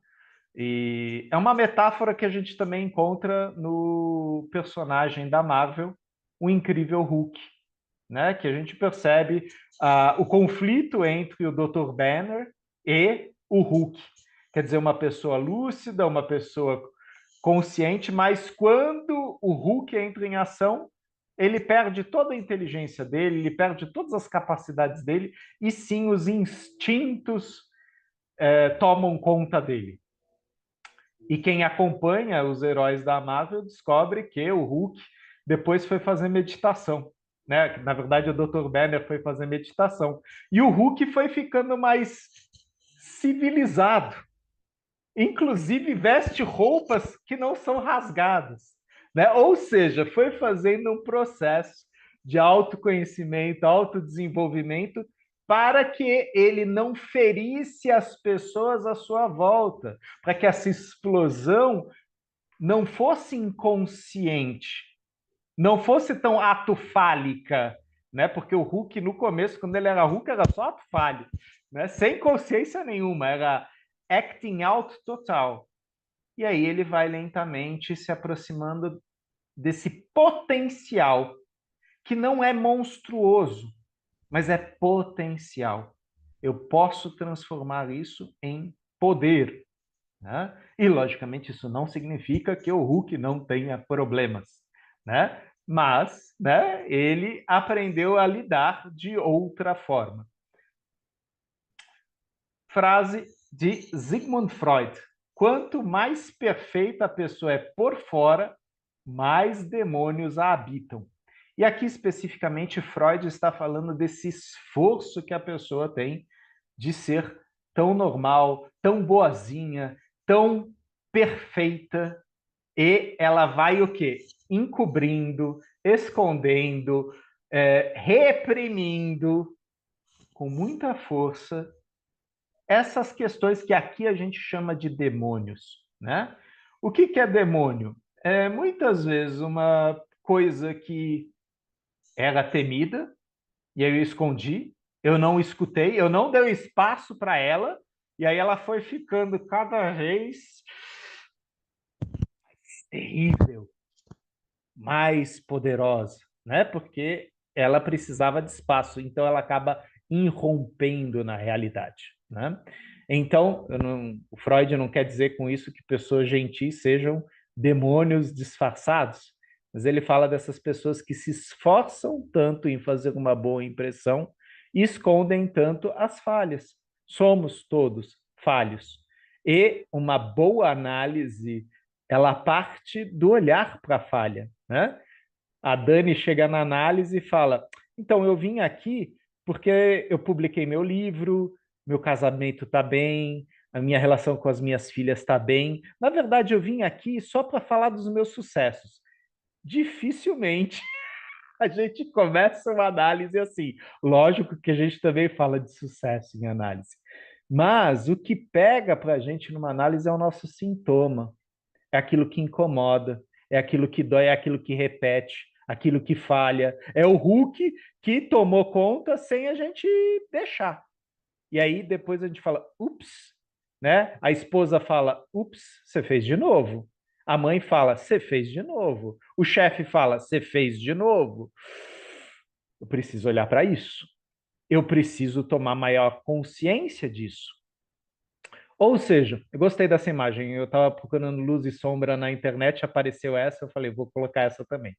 E é uma metáfora que a gente também encontra no personagem da Marvel, o Incrível Hulk, né? Que a gente percebe o conflito entre o Dr. Banner e o Hulk. Quer dizer, uma pessoa lúcida, uma pessoa consciente, mas quando o Hulk entra em ação, ele perde toda a inteligência dele, ele perde todas as capacidades dele, e sim os instintos tomam conta dele. E quem acompanha os heróis da Marvel descobre que o Hulk depois foi fazer meditação, né? Na verdade, o Dr. Banner foi fazer meditação. E o Hulk foi ficando mais civilizado. Inclusive, veste roupas que não são rasgadas, né? Ou seja, foi fazendo um processo de autoconhecimento, autodesenvolvimento, para que ele não ferisse as pessoas à sua volta, para que essa explosão não fosse inconsciente, não fosse tão ato fálica, né? Porque o Hulk, no começo, quando ele era Hulk, era só ato fálico, né? Sem consciência nenhuma, era acting out total. E aí ele vai lentamente se aproximando desse potencial, que não é monstruoso, mas é potencial. Eu posso transformar isso em poder, né? E, logicamente, isso não significa que o Hulk não tenha problemas, né? Mas, né, ele aprendeu a lidar de outra forma. Frase de Sigmund Freud: quanto mais perfeita a pessoa é por fora, mais demônios a habitam. E aqui, especificamente, Freud está falando desse esforço que a pessoa tem de ser tão normal, tão boazinha, tão perfeita, e ela vai o quê? Encobrindo, escondendo, reprimindo com muita força essas questões que aqui a gente chama de demônios, né? O que é demônio? É muitas vezes uma coisa que era temida, e aí eu escondi, eu não escutei, eu não dei espaço para ela, e aí ela foi ficando cada vez terrível, mais poderosa, né? Porque ela precisava de espaço, então ela acaba irrompendo na realidade, né? Então, o Freud não quer dizer com isso que pessoas gentis sejam demônios disfarçados, mas ele fala dessas pessoas que se esforçam tanto em fazer uma boa impressão e escondem tanto as falhas. Somos todos falhos. E uma boa análise, ela parte do olhar para a falha, né? A Dani chega na análise e fala: então, eu vim aqui porque eu publiquei meu livro, meu casamento está bem, a minha relação com as minhas filhas está bem. Na verdade, eu vim aqui só para falar dos meus sucessos. Dificilmente a gente começa uma análise assim. Lógico que a gente também fala de sucesso em análise. Mas o que pega para a gente numa análise é o nosso sintoma, é aquilo que incomoda, é aquilo que dói, é aquilo que repete, aquilo que falha. É o Hulk que tomou conta sem a gente deixar. E aí depois a gente fala, ups, né? A esposa fala, ups, você fez de novo. A mãe fala, você fez de novo. O chefe fala, você fez de novo. Eu preciso olhar para isso. Eu preciso tomar maior consciência disso. Ou seja, eu gostei dessa imagem. Eu estava procurando luz e sombra na internet, apareceu essa, eu falei, vou colocar essa também.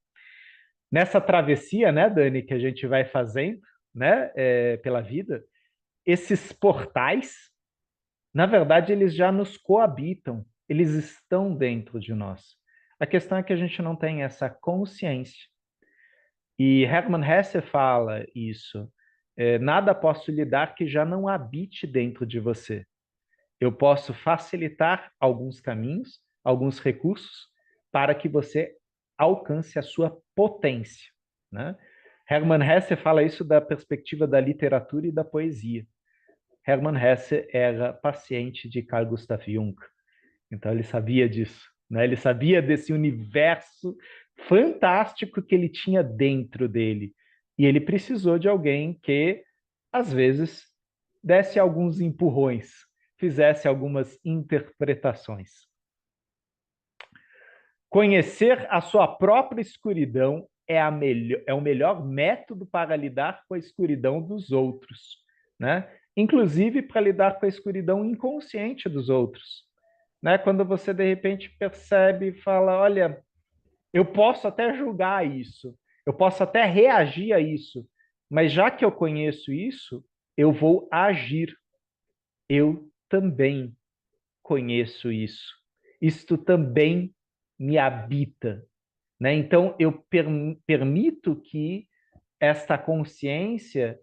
Nessa travessia, né, Dani, que a gente vai fazendo, né, pela vida, esses portais, na verdade, eles já nos coabitam, eles estão dentro de nós. A questão é que a gente não tem essa consciência. E Hermann Hesse fala isso. Nada posso lhe dar que já não habite dentro de você. Eu posso facilitar alguns caminhos, alguns recursos, para que você alcance a sua potência, né? Hermann Hesse fala isso da perspectiva da literatura e da poesia. Hermann Hesse era paciente de Carl Gustav Jung, então ele sabia disso, né? Ele sabia desse universo fantástico que ele tinha dentro dele. E ele precisou de alguém que, às vezes, desse alguns empurrões, fizesse algumas interpretações. Conhecer a sua própria escuridão é o melhor método para lidar com a escuridão dos outros, né? Inclusive para lidar com a escuridão inconsciente dos outros, né? Quando você de repente percebe e fala, olha, eu posso até julgar isso, eu posso até reagir a isso, mas já que eu conheço isso, eu vou agir. Eu também conheço isso. Isto também me habita, né? Então eu permito que esta consciência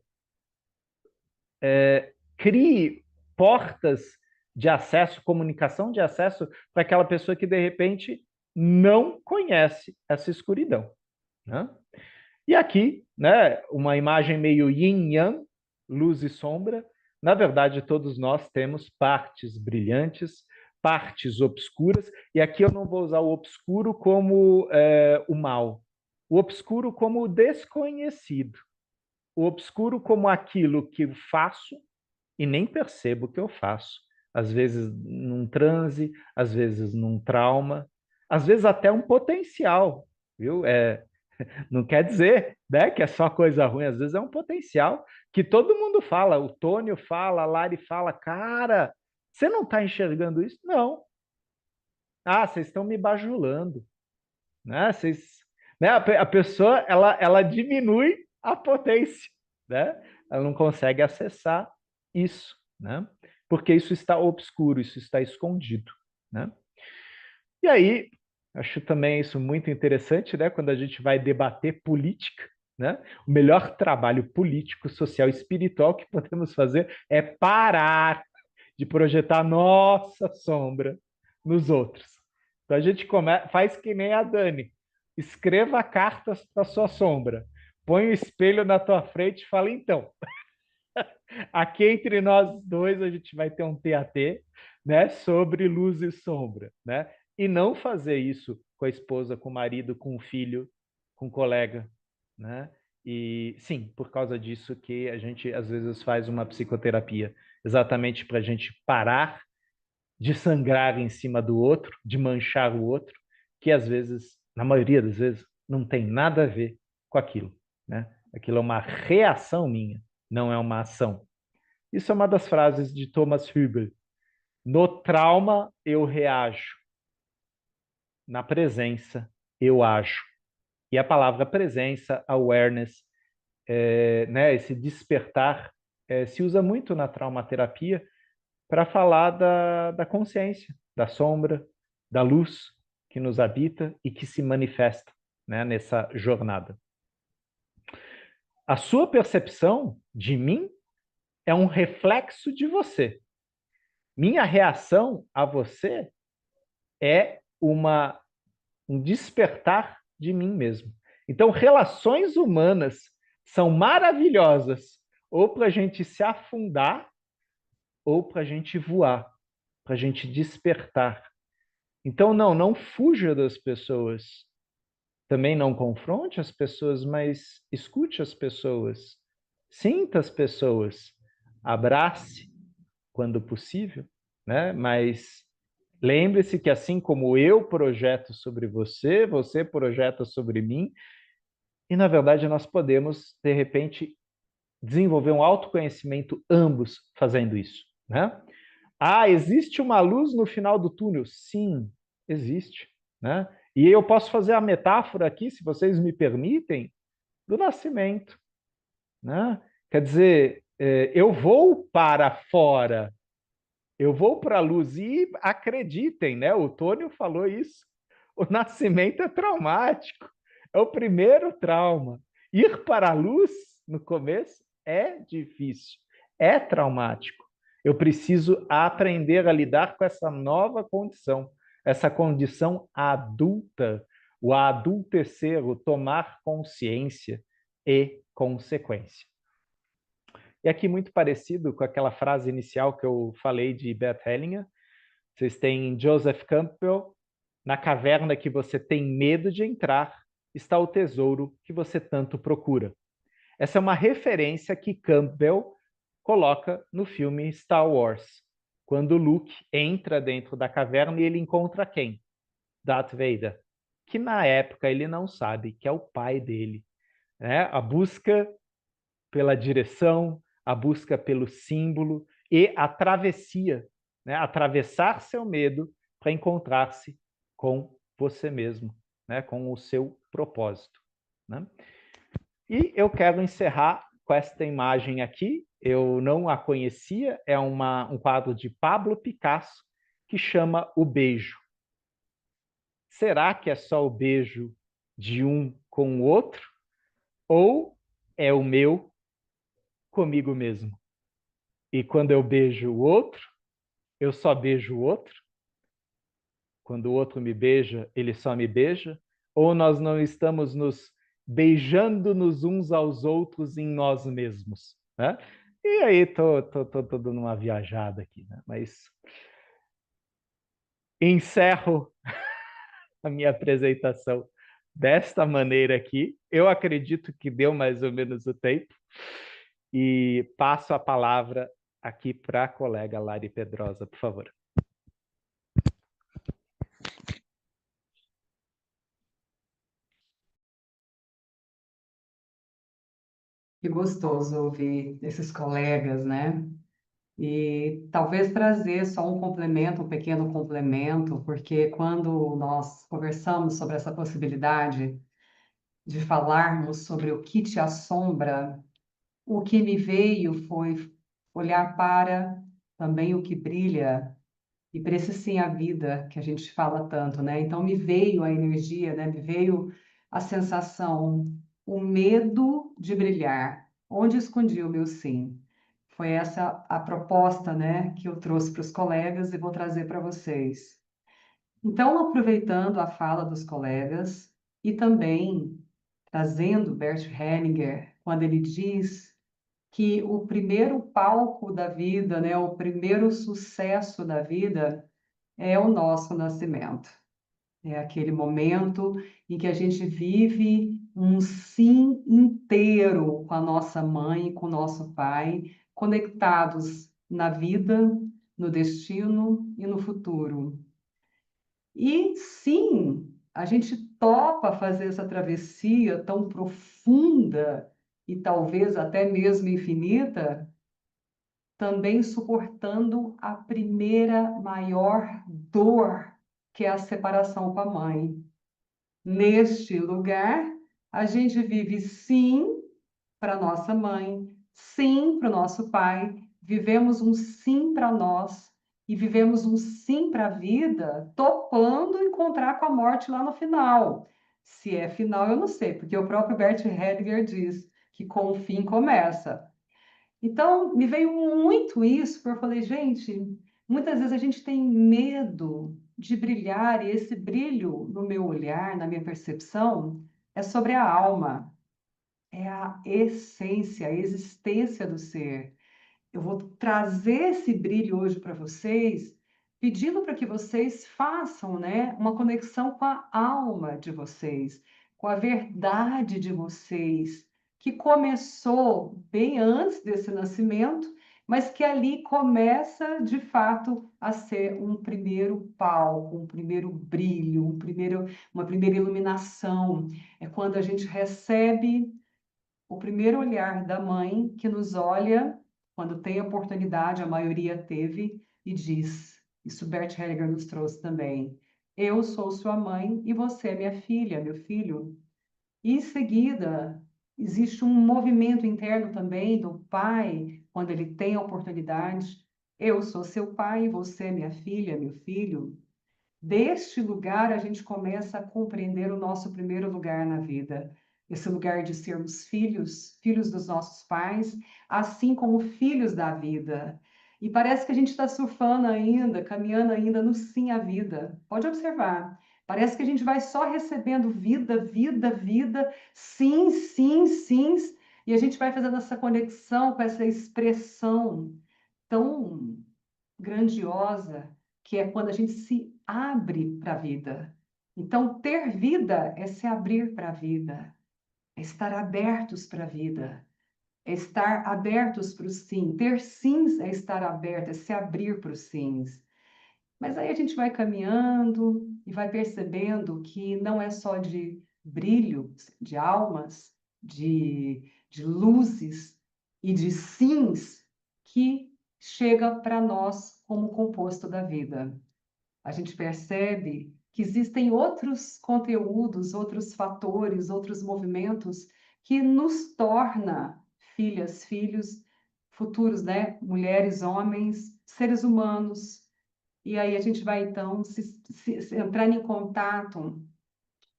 crie portas de acesso, comunicação de acesso para aquela pessoa que de repente não conhece essa escuridão, né? E aqui, né, uma imagem meio yin-yang, luz e sombra. Na verdade, todos nós temos partes brilhantes, partes obscuras, e aqui eu não vou usar o obscuro como o mal, o obscuro como o desconhecido, o obscuro como aquilo que eu faço e nem percebo que eu faço. Às vezes num transe, às vezes num trauma, às vezes até um potencial, viu? Não quer dizer, né, que é só coisa ruim, às vezes é um potencial que todo mundo fala, o Tônio fala, a Lari fala, cara, você não está enxergando isso? Não. Ah, vocês estão me bajulando, né? Né? A pessoa, ela diminui a potência, né? Ela não consegue acessar isso, né? Porque isso está obscuro, isso está escondido, né? E aí, acho também isso muito interessante, né? Quando a gente vai debater política, né? O melhor trabalho político, social e espiritual que podemos fazer é parar de projetar nossa sombra nos outros. Então a gente faz que nem a Dani. Escreva cartas para sua sombra. Põe o espelho na tua frente e fala, então, aqui entre nós dois a gente vai ter um TAT, né, sobre luz e sombra, né? E não fazer isso com a esposa, com o marido, com o filho, com o colega, né? E sim, por causa disso que a gente às vezes faz uma psicoterapia, exatamente para a gente parar de sangrar em cima do outro, de manchar o outro, que às vezes, na maioria das vezes, não tem nada a ver com aquilo, né? Aquilo é uma reação minha, não é uma ação. Isso é uma das frases de Thomas Hübel. No trauma, eu reajo. Na presença, eu ajo. E a palavra presença, awareness, né, esse despertar, se usa muito na traumaterapia para falar da consciência, da sombra, da luz que nos habita e que se manifesta, né, nessa jornada. A sua percepção de mim é um reflexo de você. Minha reação a você é um despertar de mim mesmo. Então, relações humanas são maravilhosas ou para a gente se afundar ou para a gente voar, para a gente despertar. Então, não fuja das pessoas. Também não confronte as pessoas, mas escute as pessoas. Sinta as pessoas. Abrace quando possível, né? Mas lembre-se que assim como eu projeto sobre você, você projeta sobre mim, e na verdade nós podemos, de repente, desenvolver um autoconhecimento ambos fazendo isso, né? Ah, existe uma luz no final do túnel? Sim, existe, né? E eu posso fazer a metáfora aqui, se vocês me permitem, do nascimento, né? Quer dizer, eu vou para fora, eu vou para a luz e acreditem, né? O Tônio falou isso. O nascimento é traumático, é o primeiro trauma. Ir para a luz no começo é difícil, é traumático. Eu preciso aprender a lidar com essa nova condição, essa condição adulta, o adultecer, o tomar consciência e consequência. E aqui muito parecido com aquela frase inicial que eu falei de Bert Hellinger. Vocês têm Joseph Campbell, na caverna que você tem medo de entrar, está o tesouro que você tanto procura. Essa é uma referência que Campbell coloca no filme Star Wars, quando Luke entra dentro da caverna e ele encontra quem? Darth Vader, que na época ele não sabe que é o pai dele, né? A busca pela direção, a busca pelo símbolo e a travessia, né? Atravessar seu medo para encontrar-se com você mesmo, né? Com o seu propósito, né? E eu quero encerrar com esta imagem aqui. Eu não a conhecia, é um quadro de Pablo Picasso que chama O Beijo. Será que é só o beijo de um com o outro? Ou é o meu comigo mesmo? E quando eu beijo o outro, eu só beijo o outro? Quando o outro me beija, ele só me beija? Ou nós não estamos nos beijando-nos uns aos outros em nós mesmos, né? E aí, tô dando uma viajada aqui, né? Mas encerro a minha apresentação desta maneira aqui. Eu acredito que deu mais ou menos o tempo. E passo a palavra aqui para a colega Lari Pedrosa, por favor. Que gostoso ouvir esses colegas, né? E talvez trazer só um complemento, um pequeno complemento, porque quando nós conversamos sobre essa possibilidade de falarmos sobre o que te assombra, o que me veio foi olhar para também o que brilha, e para esse sim a vida que a gente fala tanto, né? Então me veio a energia, né? Me veio a sensação, o medo de brilhar. Onde escondi o meu sim? Foi essa a proposta, né, que eu trouxe para os colegas e vou trazer para vocês. Então, aproveitando a fala dos colegas e também trazendo Bert Hellinger, quando ele diz que o primeiro palco da vida, né, o primeiro sucesso da vida é o nosso nascimento. É aquele momento em que a gente vive um sim inteiro com a nossa mãe e com o nosso pai, conectados na vida, no destino e no futuro. E sim, a gente topa fazer essa travessia tão profunda e talvez até mesmo infinita, também suportando a primeira maior dor, que é a separação com a mãe. Neste lugar, a gente vive sim para nossa mãe, sim para o nosso pai, vivemos um sim para nós e vivemos um sim para a vida, topando encontrar com a morte lá no final. Se é final, eu não sei, porque o próprio Bert Hellinger diz que com o fim começa. Então, me veio muito isso, porque eu falei, gente, muitas vezes a gente tem medo de brilhar, e esse brilho no meu olhar, na minha percepção, é sobre a alma, é a essência, a existência do ser. Eu vou trazer esse brilho hoje para vocês, pedindo para que vocês façam, né, uma conexão com a alma de vocês, com a verdade de vocês, que começou bem antes desse nascimento, mas que ali começa, de fato, a ser um primeiro palco, um primeiro brilho, uma primeira iluminação. É quando a gente recebe o primeiro olhar da mãe que nos olha quando tem oportunidade, a maioria teve, e diz, isso Bert Hellinger nos trouxe também, eu sou sua mãe e você é minha filha, meu filho. E em seguida, existe um movimento interno também do pai, quando ele tem a oportunidade, eu sou seu pai e você é minha filha, meu filho. Deste lugar, a gente começa a compreender o nosso primeiro lugar na vida. Esse lugar de sermos filhos, filhos dos nossos pais, assim como filhos da vida. E parece que a gente está surfando ainda, caminhando ainda no sim à vida. Pode observar. Parece que a gente vai só recebendo vida, vida, vida, sim, sim, sims, e a gente vai fazendo essa conexão com essa expressão tão grandiosa, que é quando a gente se abre para a vida. Então, ter vida é se abrir para a vida, é estar abertos para a vida, é estar abertos para o sim. Ter sims é estar aberto, é se abrir para os sims. Mas aí a gente vai caminhando e vai percebendo que não é só de brilho, de almas, de luzes e de sims que chega para nós como composto da vida. A gente percebe que existem outros conteúdos, outros fatores, outros movimentos que nos torna filhas, filhos, futuros, né? Mulheres, homens, seres humanos. E aí a gente vai, então, se entrar em contato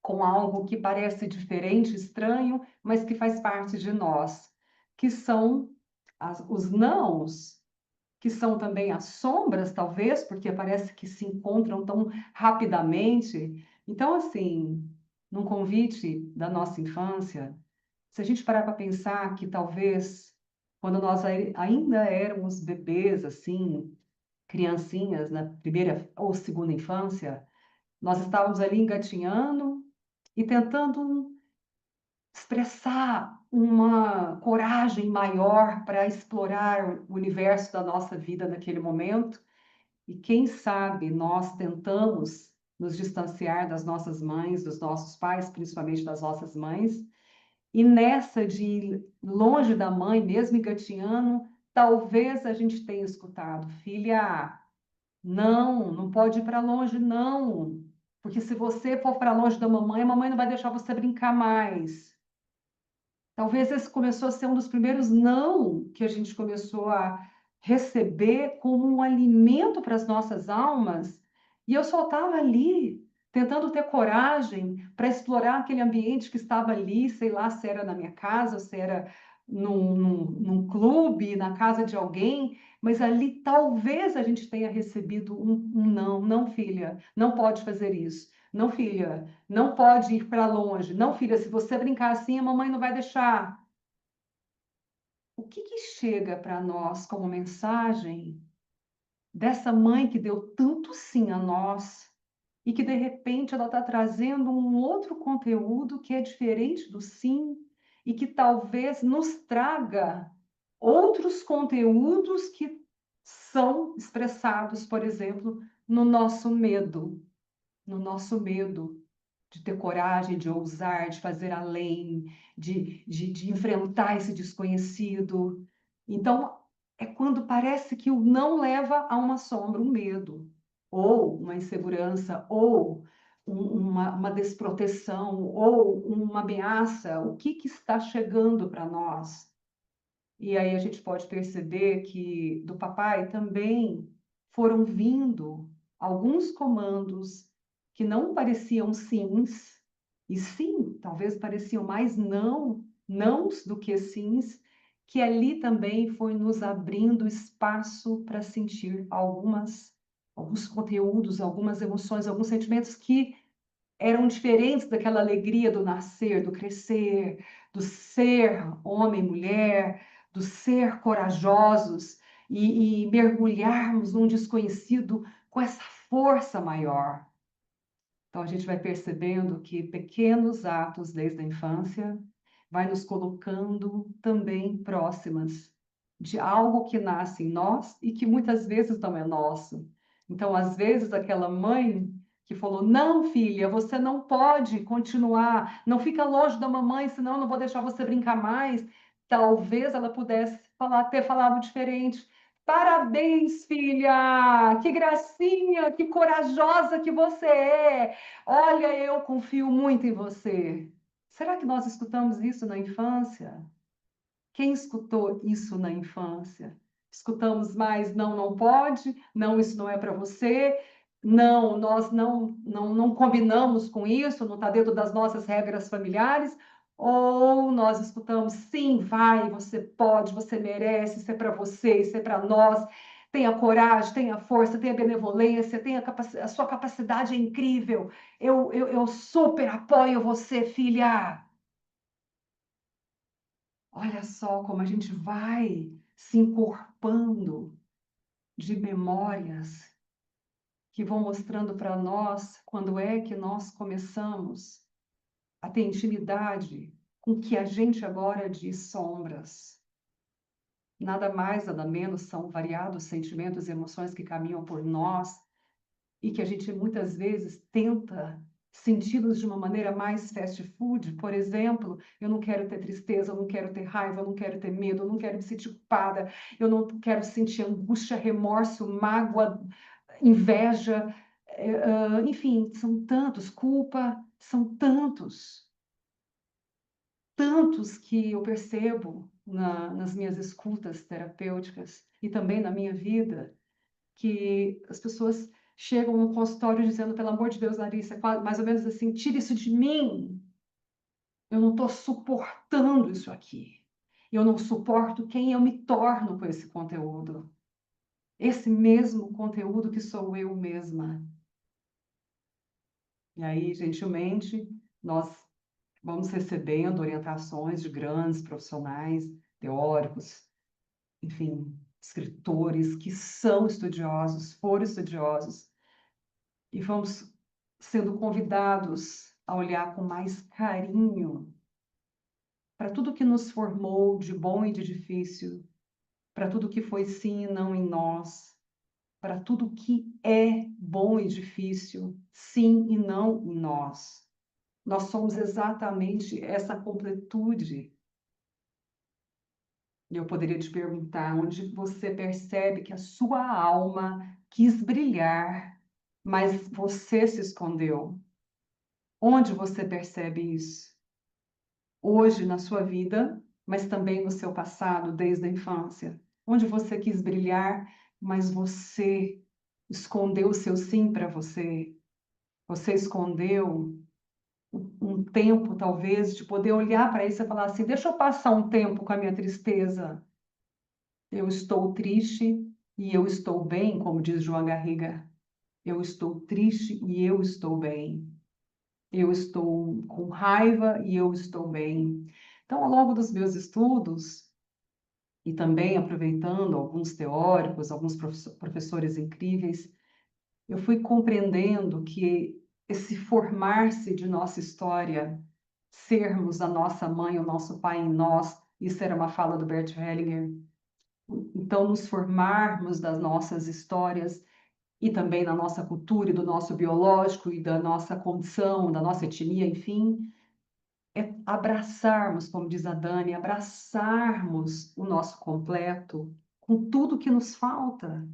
com algo que parece diferente, estranho, mas que faz parte de nós, que são os nãos, que são também as sombras, talvez, porque parece que se encontram tão rapidamente. Então, assim, num convite da nossa infância, se a gente parar para pensar que talvez quando nós ainda éramos bebês, assim, criancinhas, na primeira ou segunda infância, nós estávamos ali engatinhando e tentando expressar uma coragem maior para explorar o universo da nossa vida naquele momento. E quem sabe nós tentamos nos distanciar das nossas mães, dos nossos pais, principalmente das nossas mães, e nessa de ir longe da mãe, mesmo engatinhando, talvez a gente tenha escutado: filha, não, não pode ir para longe, não. Porque se você for para longe da mamãe, a mamãe não vai deixar você brincar mais. Talvez esse começou a ser um dos primeiros não que a gente começou a receber como um alimento para as nossas almas. E eu só estava ali, tentando ter coragem para explorar aquele ambiente que estava ali, sei lá se era na minha casa, se era num clube, na casa de alguém, mas ali talvez a gente tenha recebido um não, não, filha, não pode fazer isso. Não, filha, não pode ir para longe. Não, filha, se você brincar assim, a mamãe não vai deixar. O que que chega para nós como mensagem dessa mãe que deu tanto sim a nós e que de repente ela está trazendo um outro conteúdo que é diferente do sim e que talvez nos traga outros conteúdos que são expressados, por exemplo, no nosso medo, no nosso medo de ter coragem, de ousar, de fazer além, de enfrentar esse desconhecido. Então, é quando parece que o não leva a uma sombra, um medo, ou uma insegurança, ou uma desproteção, ou uma ameaça. O que que está chegando para nós? E aí a gente pode perceber que do papai também foram vindo alguns comandos que não pareciam sims, e sim, talvez pareciam mais nãos do que sims, que ali também foi nos abrindo espaço para sentir alguns conteúdos, algumas emoções, alguns sentimentos que eram diferentes daquela alegria do nascer, do crescer, do ser homem, mulher, do ser corajosos e mergulharmos num desconhecido com essa força maior. Então a gente vai percebendo que pequenos atos desde a infância vai nos colocando também próximas de algo que nasce em nós e que muitas vezes não é nosso. Então, às vezes, aquela mãe que falou: não, filha, você não pode continuar, não fica longe da mamãe, senão eu não vou deixar você brincar mais. Talvez ela pudesse ter falado diferente. Parabéns, filha! Que gracinha, que corajosa que você é! Olha, eu confio muito em você. Será que nós escutamos isso na infância? Quem escutou isso na infância? Escutamos mais: não, não pode, não, isso não é para você, não, nós não combinamos com isso, não está dentro das nossas regras familiares, ou nós escutamos: sim, vai, você pode, você merece, isso é para você, isso é para nós. Tenha coragem, tenha força, tenha benevolência, a sua capacidade é incrível. Eu super apoio você, filha. Olha só como a gente vai se encorpando de memórias que vão mostrando para nós quando é que nós começamos a ter intimidade com o que a gente agora diz sombras. Nada mais, nada menos são variados sentimentos e emoções que caminham por nós e que a gente muitas vezes tenta senti-los de uma maneira mais fast food. Por exemplo, eu não quero ter tristeza, eu não quero ter raiva, eu não quero ter medo, eu não quero me sentir culpada, eu não quero sentir angústia, remorso, mágoa, inveja, enfim, são tantos, culpa, são tantos que eu percebo nas minhas escutas terapêuticas e também na minha vida, que as pessoas chegam no consultório dizendo: pelo amor de Deus, Larissa, mais ou menos assim, tira isso de mim. Eu não estou suportando isso aqui. Eu não suporto quem eu me torno com esse conteúdo. Esse mesmo conteúdo que sou eu mesma. E aí, gentilmente, nós vamos recebendo orientações de grandes profissionais, teóricos, enfim, escritores que são estudiosos, foram estudiosos, e vamos sendo convidados a olhar com mais carinho para tudo que nos formou de bom e de difícil, para tudo que foi sim e não em nós, para tudo que é bom e difícil, sim e não em nós. Nós somos exatamente essa completude. Eu poderia te perguntar onde você percebe que a sua alma quis brilhar, mas você se escondeu. Onde você percebe isso? Hoje na sua vida, mas também no seu passado, desde a infância. Onde você quis brilhar, mas você escondeu o seu sim para você. Você escondeu um tempo, talvez, de poder olhar para isso e falar assim: deixa eu passar um tempo com a minha tristeza. Eu estou triste e eu estou bem, como diz João Garriga. Eu estou triste e eu estou bem. Eu estou com raiva e eu estou bem. Então, ao longo dos meus estudos, e também aproveitando alguns teóricos, alguns professores incríveis, eu fui compreendendo que esse formar-se de nossa história, sermos a nossa mãe, o nosso pai em nós, isso era uma fala do Bert Hellinger, então nos formarmos das nossas histórias e também na nossa cultura e do nosso biológico e da nossa condição, da nossa etnia, enfim, é abraçarmos, como diz a Dani, abraçarmos o nosso completo com tudo que nos falta,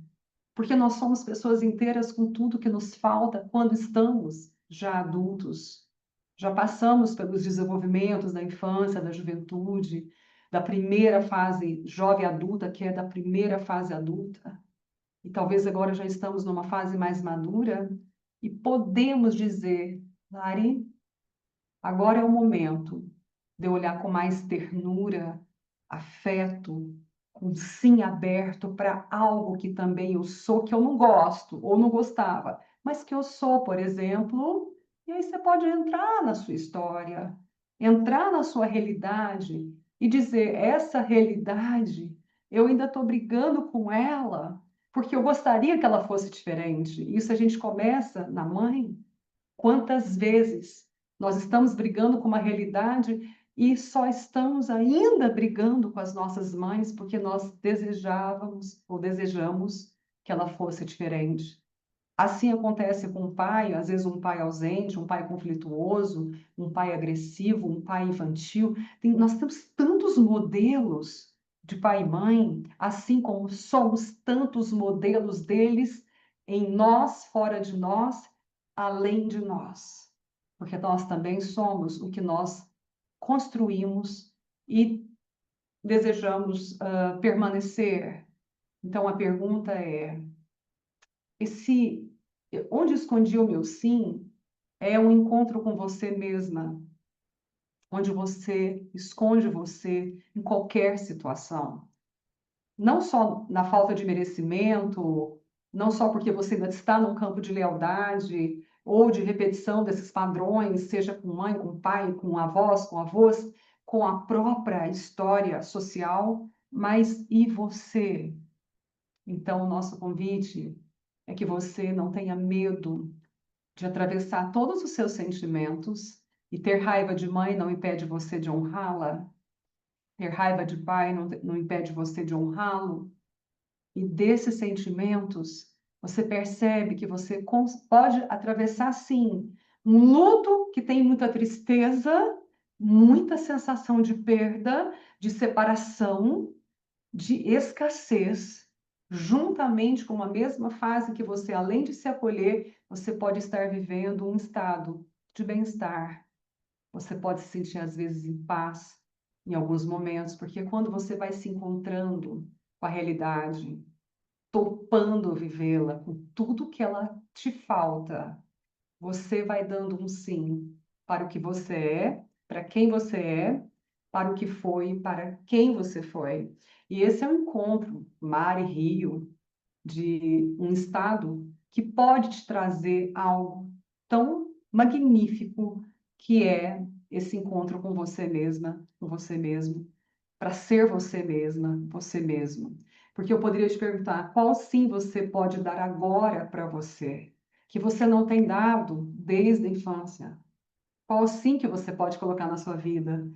porque nós somos pessoas inteiras com tudo que nos falta quando estamos já adultos. Já passamos pelos desenvolvimentos da infância, da juventude, da primeira fase jovem adulta, que é da primeira fase adulta. E talvez agora já estamos numa fase mais madura e podemos dizer, Lari, agora é o momento de eu olhar com mais ternura, afeto, com sim aberto para algo que também eu sou, que eu não gosto ou não gostava, mas que eu sou, por exemplo. E aí você pode entrar na sua história, entrar na sua realidade e dizer: essa realidade, eu ainda estou brigando com ela, porque eu gostaria que ela fosse diferente. Isso a gente começa na mãe. Quantas vezes nós estamos brigando com uma realidade e só estamos ainda brigando com as nossas mães porque nós desejávamos ou desejamos que ela fosse diferente. Assim acontece com o pai, às vezes um pai ausente, um pai conflituoso, um pai agressivo, um pai infantil. Nós temos tantos modelos de pai e mãe, assim como somos tantos modelos deles em nós, fora de nós, além de nós. Porque nós também somos o que nós construímos e desejamos permanecer. Então a pergunta é: esse, onde escondi o meu sim é um encontro com você mesma, onde você esconde você em qualquer situação. Não só na falta de merecimento, não só porque você ainda está num campo de lealdade ou de repetição desses padrões, seja com mãe, com pai, com avós, com avós, com a própria história social, mas e você? Então, o nosso convite é que você não tenha medo de atravessar todos os seus sentimentos, e ter raiva de mãe não impede você de honrá-la, ter raiva de pai não impede você de honrá-lo, e desses sentimentos você percebe que você pode atravessar, sim, um luto que tem muita tristeza, muita sensação de perda, de separação, de escassez, juntamente com uma mesma fase que você, além de se acolher, você pode estar vivendo um estado de bem-estar. Você pode se sentir, às vezes, em paz em alguns momentos, porque quando você vai se encontrando com a realidade, topando vivê-la, com tudo que ela te falta, você vai dando um sim para o que você é, para quem você é, para o que foi, para quem você foi. E esse é um encontro, mar e rio, de um estado que pode te trazer algo tão magnífico que é esse encontro com você mesma, com você mesmo. para ser você mesma, você mesmo. Porque eu poderia te perguntar qual sim você pode dar agora para você, que você não tem dado desde a infância. Qual sim que você pode colocar na sua vida?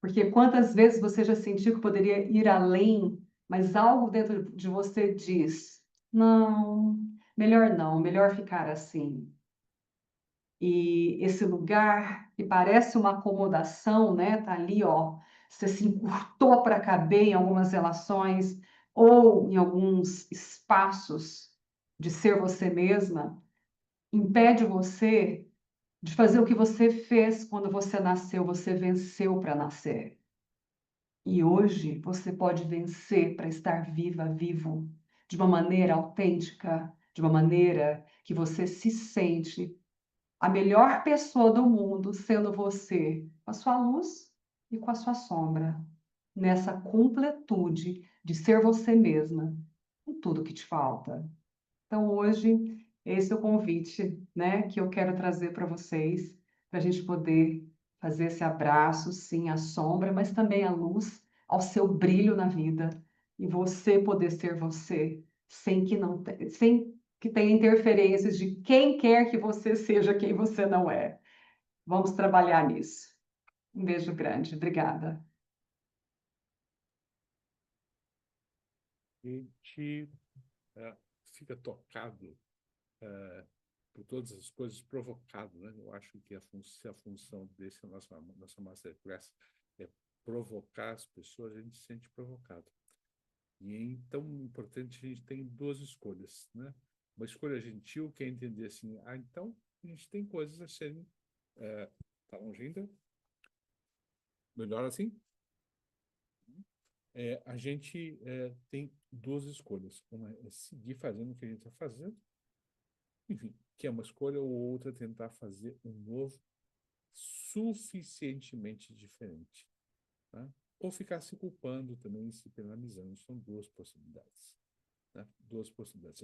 Porque quantas vezes você já sentiu que poderia ir além, mas algo dentro de você diz: não, melhor ficar assim. E esse lugar que parece uma acomodação, né? Tá ali, ó. Você se encurtou para caber em algumas relações ou em alguns espaços de ser você mesma, impede você de fazer o que você fez quando você nasceu, você venceu para nascer. E hoje você pode vencer para estar viva, vivo, de uma maneira autêntica, de uma maneira que você se sente a melhor pessoa do mundo sendo você, com a sua luz e com a sua sombra, nessa completude de ser você mesma, com tudo que te falta. Então, hoje, esse é o convite, né, que eu quero trazer para vocês, para a gente poder fazer esse abraço, sim, à sombra, mas também à luz, ao seu brilho na vida, e você poder ser você, sem que tenha interferências de quem quer que você seja quem você não é. Vamos trabalhar nisso. Um beijo grande. Obrigada. A gente fica tocado por todas as coisas, provocado, né? Eu acho que a função desse nossa masterclass é provocar as pessoas, a gente se sente provocado. E é então importante a gente tem duas escolhas, né? Uma escolha gentil, que é entender assim, então a gente tem coisas a serem... Tá longe ainda? Melhor assim? A gente tem duas escolhas. Uma é seguir fazendo o que a gente está fazendo, enfim, que é uma escolha, ou outra tentar fazer um novo suficientemente diferente, tá? Ou ficar se culpando também, se penalizando. São duas possibilidades, né? Duas possibilidades.